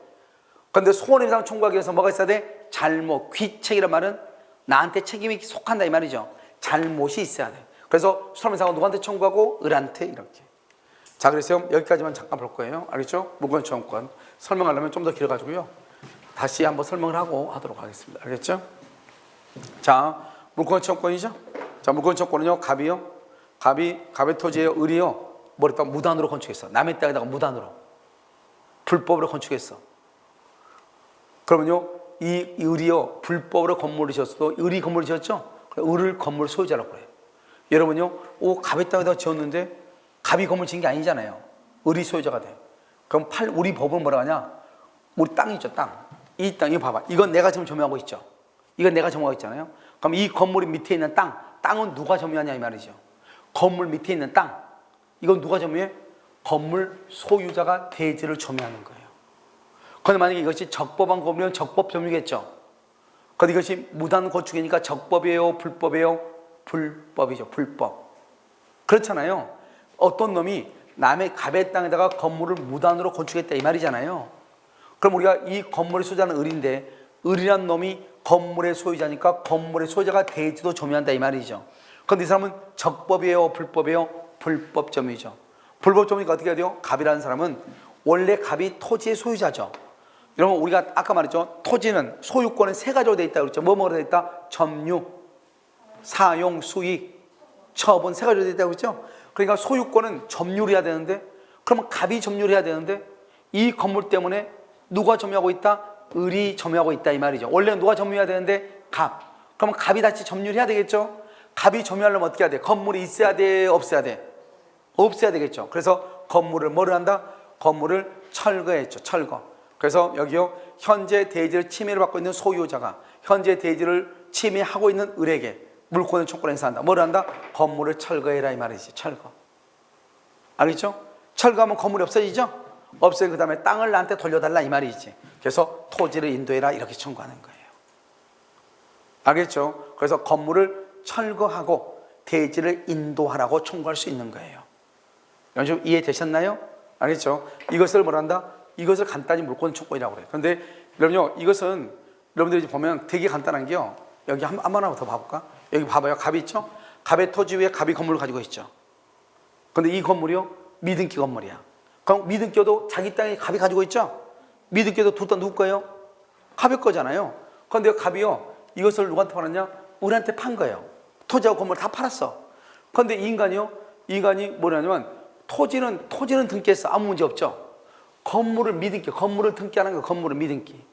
그런데 손해배상 청구하기 위해서 뭐가 있어야 돼? 잘못, 귀책이란 말은 나한테 책임이 속한다, 이 말이죠. 잘못이 있어야 돼. 그래서 손해배상은 누구한테 청구하고? 을한테, 이렇게. 자, 그래서 여기까지만 잠깐 볼 거예요. 알겠죠? 물권 청구권 설명하려면 좀 더 길어가지고요. 다시 한번 설명을 하고 하도록 하겠습니다. 알겠죠? 자, 물권 청구권이죠? 자, 물권 청구권은요, 갑의 토지예요, 을이요. 뭐랬다? 무단으로 건축했어. 남의 땅에다가 무단으로. 불법으로 건축했어. 그러면요, 이 을이요, 불법으로 건물을 지었어도 을이 건물을 지었죠? 을을 건물 소유자라고 그래요. 여러분요, 갑의 땅에다가 지었는데 갑이 건물 지은 게 아니잖아요. 을이 소유자가 돼. 그럼 우리 법은 뭐라 하냐? 우리 땅이 있죠, 땅. 이 땅, 이거 봐봐. 이건 내가 지금 점유하고 있죠. 이건 내가 점유하고 있잖아요. 그럼 이 건물이 밑에 있는 땅은 누가 점유하냐, 이 말이죠. 건물 밑에 있는 땅, 이건 누가 점유해? 건물 소유자가 대지를 점유하는 거예요. 그런데 만약에 이것이 적법한 건물이면 적법 점유겠죠. 그런데 이것이 무단 건축이니까 적법이에요, 불법이에요? 불법이죠, 불법. 그렇잖아요. 어떤 놈이 남의 갑의 땅에다가 건물을 무단으로 건축했다, 이 말이잖아요. 그럼 우리가 이 건물의 소유자는 을인데, 을이란 놈이 건물의 소유자니까 건물의 소유자가 대지도 점유한다, 이 말이죠. 그런데 이 사람은 적법이에요, 불법이에요? 불법 점유죠. 불법 점유니까 어떻게 해야 돼요? 갑이라는 사람은 원래 갑이 토지의 소유자죠. 여러분, 우리가 아까 말했죠. 토지는 소유권은 세 가지로 되어 있다고 그랬죠. 뭐로 되어 있다? 점유, 사용, 수익, 처분, 세 가지로 되어 있다고 그랬죠. 그러니까 소유권은 점유를 해야 되는데, 그러면 갑이 점유를 해야 되는데, 이 건물 때문에 누가 점유하고 있다? 을이 점유하고 있다, 이 말이죠. 원래는 누가 점유해야 되는데? 갑. 그러면 갑이 다시 점유를 해야 되겠죠. 갑이 점유하려면 어떻게 해야 돼? 건물이 있어야 돼, 없어야 돼? 없어야 되겠죠. 그래서 건물을 뭐를 한다? 건물을 철거했죠, 철거. 그래서 여기요, 현재 대지를 침해를 받고 있는 소유자가 현재 대지를 침해하고 있는 을에게 물권을 청구를 행사한다. 뭐를 한다? 건물을 철거해라, 이 말이지. 철거. 알겠죠? 철거하면 건물이 없어지죠? 없어요. 그 다음에 땅을 나한테 돌려달라, 이 말이지. 그래서 토지를 인도해라, 이렇게 청구하는 거예요. 알겠죠? 그래서 건물을 철거하고 대지를 인도하라고 청구할 수 있는 거예요. 좀 이해되셨나요? 알겠죠? 이것을 뭐란다? 이것을 간단히 물권 청구이라고 그래요. 그런데 여러분요, 이것은 여러분들이 보면 되게 간단한 게요. 여기 한 번 더 봐볼까? 여기 봐봐요. 갑이 있죠? 갑의 토지 위에 갑이 건물을 가지고 있죠. 그런데 이 건물이요, 미등기 건물이야. 그럼 미등기도 자기 땅에 갑이 가지고 있죠? 미등기도 둘 다 누구 거예요? 갑의 거잖아요. 그런데 갑이요, 이것을 누구한테 팔았냐? 을한테 판 거예요. 토지하고 건물 다 팔았어. 그런데 인간이 뭐냐면 토지는 등기했어. 아무 문제 없죠. 건물을 미등기, 건물을 등기하는 거, 건물을 미등기.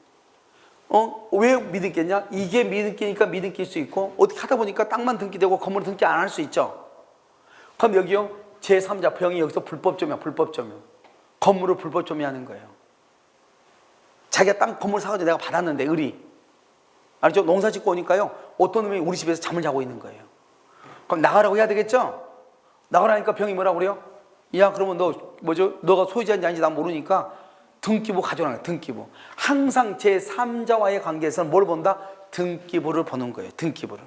왜 미등기했냐? 이게 미등기니까 미등기일 수 있고, 어떻게 하다 보니까 땅만 등기되고 건물을 등기 안 할 수 있죠. 그럼 여기요, 제3자 병이 여기서 불법점이야, 불법점이야. 건물을 불법점이하는 거예요. 자기가 땅 건물 사가지고 내가 받았는데, 알죠? 농사 짓고 오니까요, 어떤 놈이 우리 집에서 잠을 자고 있는 거예요. 그럼 나가라고 해야 되겠죠? 나가라니까 병이 뭐라고 그래요? 야, 그러면 너가 소유자인지 아닌지 난 모르니까 등기부 가져오라는 거예요. 등기부. 항상 제3자와의 관계에서는 뭘 본다? 등기부를 보는 거예요. 등기부를.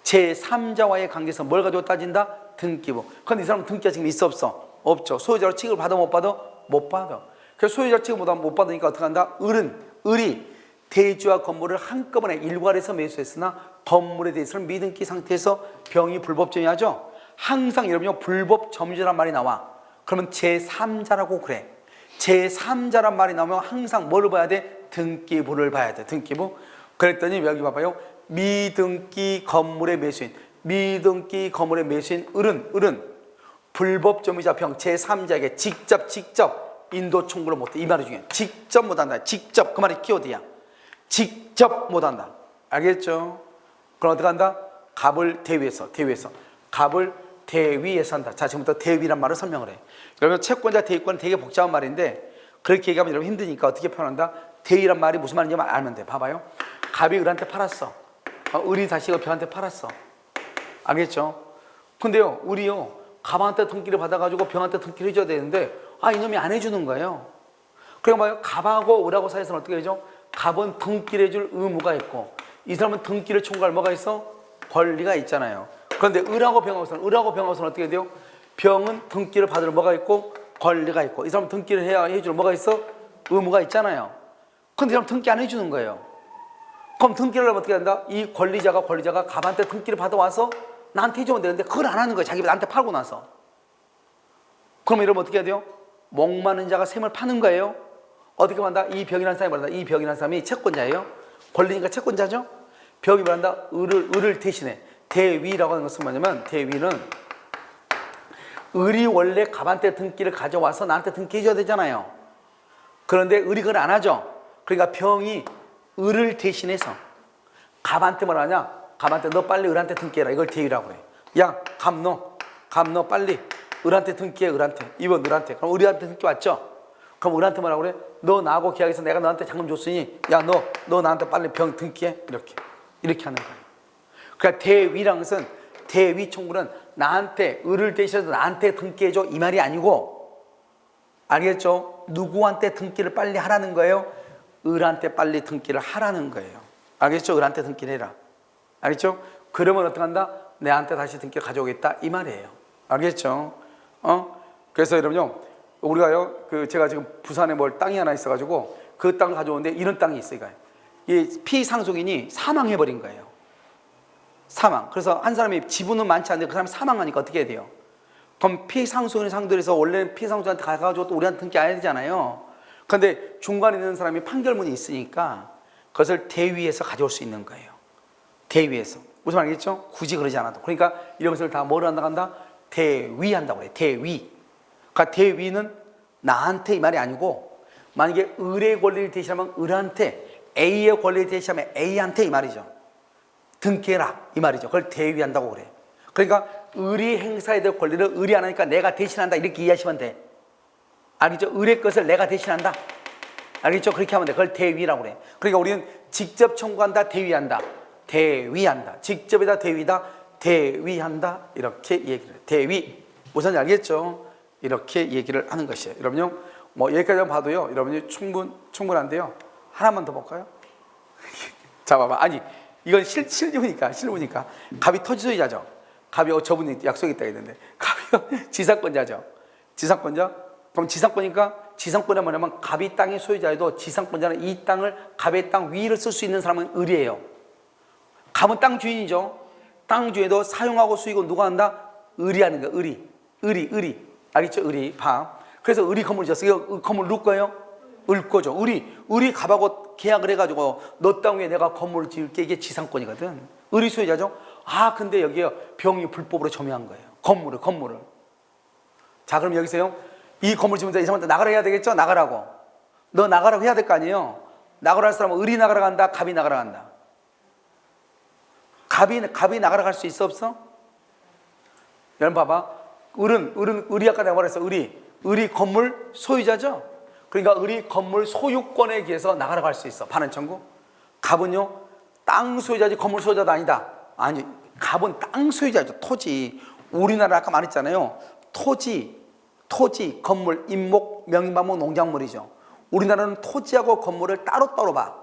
제3자와의 관계에서 뭘 가지고 따진다? 등기부. 그런데 이 사람은 등기가 지금 있어 없어? 없죠. 소유자로 취급을 받아 못 받아? 못 받아. 그래서 소유자 취급 못 받으니까 어떻게 한다? 을이 대지와 건물을 한꺼번에 일괄해서 매수했으나 건물에 대해서는 미등기 상태에서 병이 불법점이하죠. 항상 여러분요, 불법점유자란 말이 나와. 그러면 제3자라고 그래. 제3자란 말이 나오면 항상 뭐를 봐야 돼? 등기부를 봐야 돼. 등기부. 그랬더니 여기 봐봐요. 미등기 건물의 매수인, 미등기 건물의 매수인 을은 불법점유자 병 제3자에게 직접 인도 청구를 못해. 이 말이 중요해. 직접 못한다. 직접. 그 말이 키워드야. 직접 못한다. 알겠죠? 그럼 어떻게 한다? 갑을 대위에서 갑을 대위에서 한다. 자, 지금부터 대위란 말을 설명을 해. 그러면 채권자 대위권은 되게 복잡한 말인데 그렇게 얘기하면 여러분 힘드니까 어떻게 표현한다? 대위란 말이 무슨 말인지 알면 돼. 봐봐요. 갑이 을한테 팔았어. 을이 다시 병한테 팔았어. 알겠죠? 근데요, 을이요, 갑한테 등기를 받아가지고 병한테 등기를 해줘야 되는데 이놈이 안 해주는 거예요. 그러니까 뭐예요? 갑하고 을하고 사이에서는 어떻게 되죠? 갑은 등기를 해줄 의무가 있고 이 사람은 등기를 청구할 뭐가 있어? 권리가 있잖아요. 그런데 을하고 병하고서는 어떻게 돼요? 병은 등기를 받을 뭐가 있고 권리가 있고 이 사람은 등기를 해줄 뭐가 있어? 의무가 있잖아요. 근데 이 사람 등기 안 해주는 거예요. 그럼 등기를 하면 어떻게 한다? 이 권리자가 갑한테 등기를 받아와서 나한테 해주면 되는데 그걸 안 하는 거예요. 자기가 나한테 팔고 나서. 그럼 이러면 어떻게 해야 돼요? 목마른 자가 샘을 파는 거예요. 어떻게 한다? 이 병이라는 사람이 말한다. 이 병이라는 사람이 채권자예요. 권리니까 채권자죠. 병이 말한다. 을을 대신해. 대위라고 하는 것은 뭐냐면 대위는 을이 원래 갑한테 등기를 가져와서 나한테 등기해줘야 되잖아요. 그런데 을이 그걸 안 하죠. 그러니까 병이 을을 대신해서 갑한테 뭐라 하냐? 갑한테 너 빨리 을한테 등기해라. 이걸 대위라고 해. 야, 갑 너 빨리 을한테 등기해. 을한테. 이번 을한테. 그럼 을한테 등기 왔죠? 그럼 을한테 뭐라고 그래? 너 나하고 계약해서 내가 너한테 잔금 줬으니 야, 너 나한테 빨리 병 등기해. 이렇게 하는 거예요. 그러니까 대위라는 것은 대위 청구는 나한테 을을 대신해서 나한테 등기해줘 이 말이 아니고 알겠죠? 누구한테 등기를 빨리 하라는 거예요? 을한테 빨리 등기를 하라는 거예요. 알겠죠? 을한테 등기를 해라. 알겠죠? 그러면 어떻게 한다? 내한테 다시 등기를 가져오겠다 이 말이에요. 알겠죠? 그래서 여러분요, 우리가요, 제가 지금 부산에 땅이 하나 있어가지고 그 땅을 가져오는데 이런 땅이 있어요. 이 피상속인이 사망해버린 거예요. 사망. 그래서 한 사람이 지분은 많지 않은데 그 사람이 사망하니까 어떻게 해야 돼요? 그럼 피상속인을 상대로 해서 원래는 피상속인한테 가가지고 또 우리한테 등기 안 해야 되잖아요. 그런데 중간에 있는 사람이 판결문이 있으니까 그것을 대위에서 가져올 수 있는 거예요. 대위에서. 무슨 말이겠죠? 굳이 그러지 않아도. 그러니까 이런 것을 다 뭐를 한다? 대위한다고 그래요. 대위. 그러니까 대위는 나한테 이 말이 아니고 만약에 을의 권리를 대신하면 을한테, A의 권리를 대신하면 A한테 이 말이죠. 등기해라 이 말이죠. 그걸 대위한다고 그래. 그러니까 을이 행사해야 될 권리를 을이 안 하니까 내가 대신한다 이렇게 이해하시면 돼. 알겠죠? 을의 것을 내가 대신한다. 알겠죠? 그렇게 하면 돼. 그걸 대위라고 그래. 그러니까 우리는 직접 청구한다, 대위한다. 대위한다. 직접이다, 대위다. 대위한다. 이렇게 얘기를 해. 대위. 무슨 알겠죠? 이렇게 얘기를 하는 것이에요. 여러분요, 여기까지 봐도요, 여러분이 충분한데요. 하나만 더 볼까요? 자, 봐봐. 아니, 이건 실무니까. 갑이 토지 소유자죠. 갑이 저분이 약속이 있다 했는데, 갑이 지상권자죠. 지상권자? 그럼 지상권이니까 지상권은 뭐냐면 갑이 땅의 소유자여도 지상권자는 이 땅을 갑의 땅 위를 쓸 수 있는 사람은 을이에요. 갑은 땅 주인이죠. 땅 주인도 사용하고 수익은 누가 한다? 을이 하는 거야. 을이. 알겠죠? 을이. 그래서 을이 건물을 지었어요. 이 건물 누구 거예요? 을 거죠. 을이 갑하고 계약을 해가지고 너 땅 위에 내가 건물을 지을게 이게 지상권이거든. 을이 소유자죠. 아, 근데 여기요, 병이 불법으로 점유한 거예요. 건물을. 자, 그럼 여기서요, 이 건물 지으면서 이 사람한테 나가라 해야 되겠죠? 나가라고. 너 나가라고 해야 될 거 아니에요? 나가라 할 사람은 을이 나가라 간다, 갑이 나가라 간다. 갑이 나가라 갈 수 있어, 없어? 여러분 봐봐. 을이 아까 내가 말했어. 을이 건물 소유자죠? 그러니까 을이 건물 소유권에 의해서 나가라 갈 수 있어. 반환 청구. 갑은요, 땅 소유자지 건물 소유자도 아니다. 아니, 갑은 땅 소유자죠. 토지. 우리나라 아까 말했잖아요. 토지, 건물, 임목, 명의반목, 농작물이죠. 우리나라는 토지하고 건물을 따로따로 봐.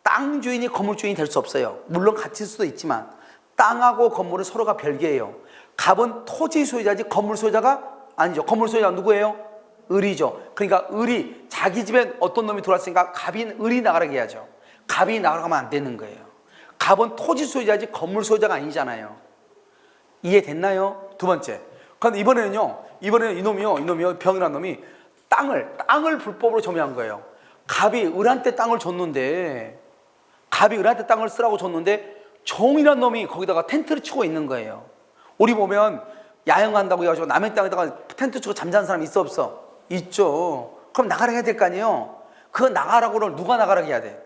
땅 주인이 건물 주인이 될 수 없어요. 물론 같을 수도 있지만 땅하고 건물은 서로가 별개예요. 갑은 토지 소유자지 건물 소유자가 아니죠. 건물 소유자가 누구예요? 을이죠. 그러니까 을이 자기 집에 어떤 놈이 들어왔으니까 갑인 을이 나가라고 해야죠. 갑이 나가면 안 되는 거예요. 갑은 토지 소유자지 건물 소유자가 아니잖아요. 이해됐나요? 두 번째. 그런데 이번에는 이놈이요, 병이라는 놈이 땅을 불법으로 점유한 거예요. 갑이 을한테 땅을 줬는데, 땅을 쓰라고 줬는데, 종이란 놈이 거기다가 텐트를 치고 있는 거예요. 우리 보면 야영한다고 해가지고 남의 땅에다가 텐트 치고 잠자는 사람 있어, 없어? 있죠. 그럼 나가라 해야 될 거 아니에요? 그 나가라고를 누가 나가라고 해야 돼?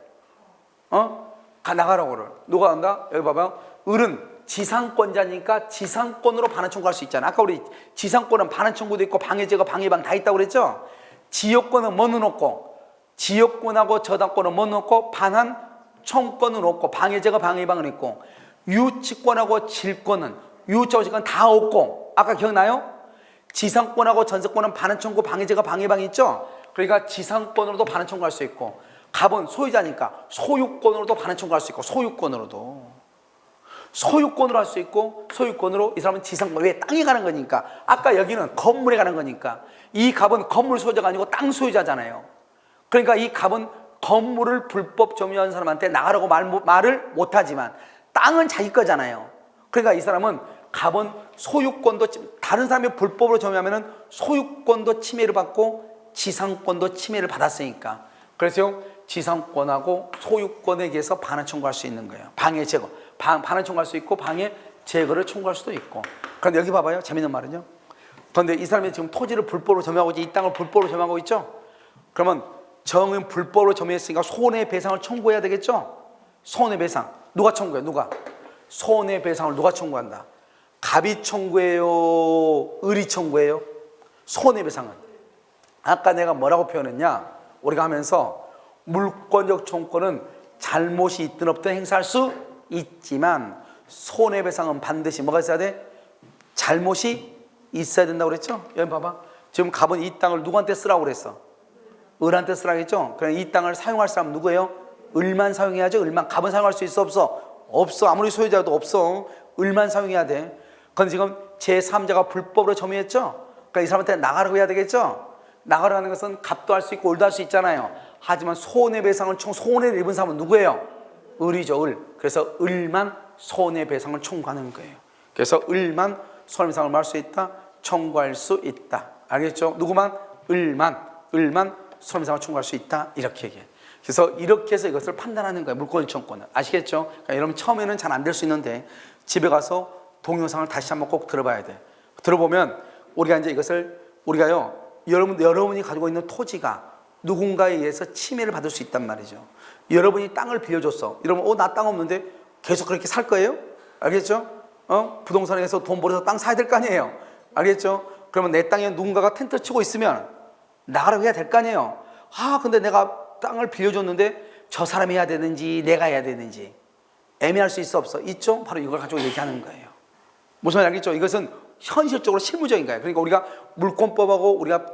나가라고를. 누가 한다? 여기 봐봐요. 을은 지상권자니까 지상권으로 반환 청구할 수 있잖아. 아까 우리 지상권은 반환 청구도 있고 방해제거, 방해방 다 있다고 그랬죠? 지역권은 뭐 넣어놓고, 지역권하고 저당권은 뭐 넣고, 반환 청구권은 없고, 방해제거, 방해방은 있고, 유치권하고 질권은, 유치하고 질권 다 없고, 아까 기억나요? 지상권하고 전세권은 반환 청구, 방해제거, 방해방이 있죠? 그러니까 지상권으로도 반환 청구할 수 있고, 갑은 소유자니까 소유권으로도 반환 청구할 수 있고, 소유권으로 할 수 있고, 소유권으로 이 사람은 지상권, 왜 땅에 가는 거니까. 아까 여기는 건물에 가는 거니까. 이 갑은 건물 소유자가 아니고 땅 소유자잖아요. 그러니까 이 갑은 건물을 불법 점유한 사람한테 나가라고 말을 못하지만 땅은 자기 거잖아요. 그러니까 이 사람은 갑은 소유권도, 다른 사람이 불법으로 점유하면 소유권도 침해를 받고 지상권도 침해를 받았으니까. 그래서 지상권하고 소유권에 의해서 반환 청구할 수 있는 거예요. 방해 제거. 반환 청구할 수 있고 방해 제거를 청구할 수도 있고. 그런데 여기 봐봐요. 재밌는 말은요. 그런데 이 사람이 지금 토지를 불법으로 점유하고 있지, 이 땅을 불법으로 점유하고 있죠. 그러면 정은 불법으로 점유했으니까 손해배상을 청구해야 되겠죠. 손해배상 누가 청구해? 누가? 손해배상을 누가 청구한다? 갑이 청구해요? 을이 청구해요? 손해배상은 아까 내가 뭐라고 표현했냐? 우리가 하면서 물권적 청구권은 잘못이 있든 없든 행사할 수 있지만 손해배상은 반드시 뭐가 있어야 돼? 잘못이 있어야 된다고 그랬죠? 여기 봐봐. 지금 갑은 이 땅을 누구한테 쓰라고 그랬어? 을한테 쓰라고 했죠? 그럼 이 땅을 사용할 사람 누구예요? 을만 사용해야죠. 을만. 갑은 사용할 수 있어, 없어? 없어. 아무리 소유자도 없어. 을만 사용해야 돼. 그런데 지금 제3자가 불법으로 점유했죠? 그러니까 이 사람한테 나가라고 해야 되겠죠? 나가라고 하는 것은 갑도 할 수 있고 을도 할 수 있잖아요. 하지만 손해배상을 손해를 입은 사람은 누구예요? 을이죠, 을. 그래서 을만 손해배상을 청구하는 거예요. 그래서 을만 손해배상을 할 수 있다, 청구할 수 있다. 알겠죠? 누구만? 을만 손해배상을 청구할 수 있다. 이렇게 얘기해. 그래서 이렇게 해서 이것을 판단하는 거예요. 물권 청구는. 아시겠죠? 그러니까 여러분 처음에는 잘 안 될 수 있는데 집에 가서 동영상을 다시 한번 꼭 들어봐야 돼. 들어보면 우리가 이제 이것을 우리가요, 여러분이 가지고 있는 토지가 누군가에 의해서 침해를 받을 수 있단 말이죠. 여러분이 땅을 빌려줬어. 여러분, 나 땅 없는데 계속 그렇게 살 거예요? 알겠죠? 부동산에서 돈 벌어서 땅 사야 될 거 아니에요? 알겠죠? 그러면 내 땅에 누군가가 텐트 치고 있으면 나가라고 해야 될 거 아니에요? 근데 내가 땅을 빌려줬는데 저 사람이 해야 되는지 내가 해야 되는지 애매할 수 있어, 없어? 있죠? 바로 이걸 가지고 얘기하는 거예요. 무슨 말인지 알겠죠? 이것은 현실적으로 실무적인 거예요. 그러니까 우리가 물권법하고 우리가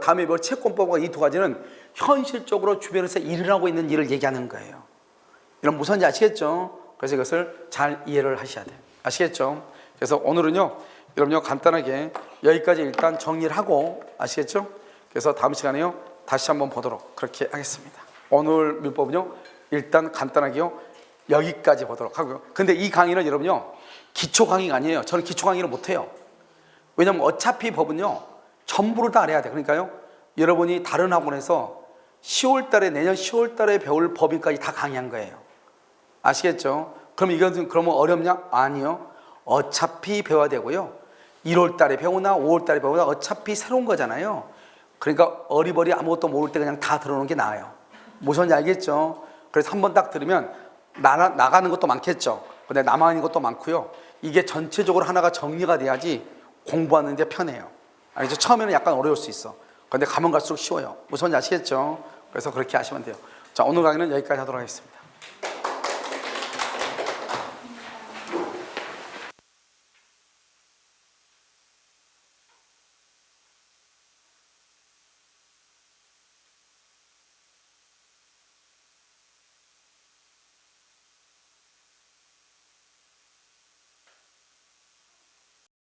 다음에 볼 채권법하고 이 두 가지는 현실적으로 주변에서 일어나고 있는 일을 얘기하는 거예요. 이런 무슨지 아시겠죠? 그래서 이것을 잘 이해를 하셔야 돼요. 아시겠죠? 그래서 오늘은요, 여러분요, 간단하게 여기까지 일단 정리를 하고, 아시겠죠? 그래서 다음 시간에요, 다시 한번 보도록 그렇게 하겠습니다. 오늘 민법은요, 일단 간단하게요, 여기까지 보도록 하고요. 근데 이 강의는 여러분요, 기초 강의가 아니에요. 저는 기초 강의를 못해요. 왜냐면 어차피 법은요, 전부를 다 알아야 돼. 그러니까요, 여러분이 다른 학원에서 10월 달에, 내년 10월 달에 배울 법인까지 다 강의한 거예요. 아시겠죠? 그럼 이건 그러면 어렵냐? 아니요. 어차피 배워야 되고요. 1월 달에 배우나 5월 달에 배우나 어차피 새로운 거잖아요. 그러니까 어리버리 아무것도 모를 때 그냥 다 들어오는 게 나아요. 무슨 알겠죠? 그래서 한번 딱 들으면 나가는 것도 많겠죠. 근데 남아있는 것도 많고요. 이게 전체적으로 하나가 정리가 돼야지 공부하는 데 편해요. 알겠죠? 처음에는 약간 어려울 수 있어. 근데 가면 갈수록 쉬워요. 무슨 아시겠죠? 그래서 그렇게 하시면 돼요. 자, 오늘 강의는 여기까지 하도록 하겠습니다.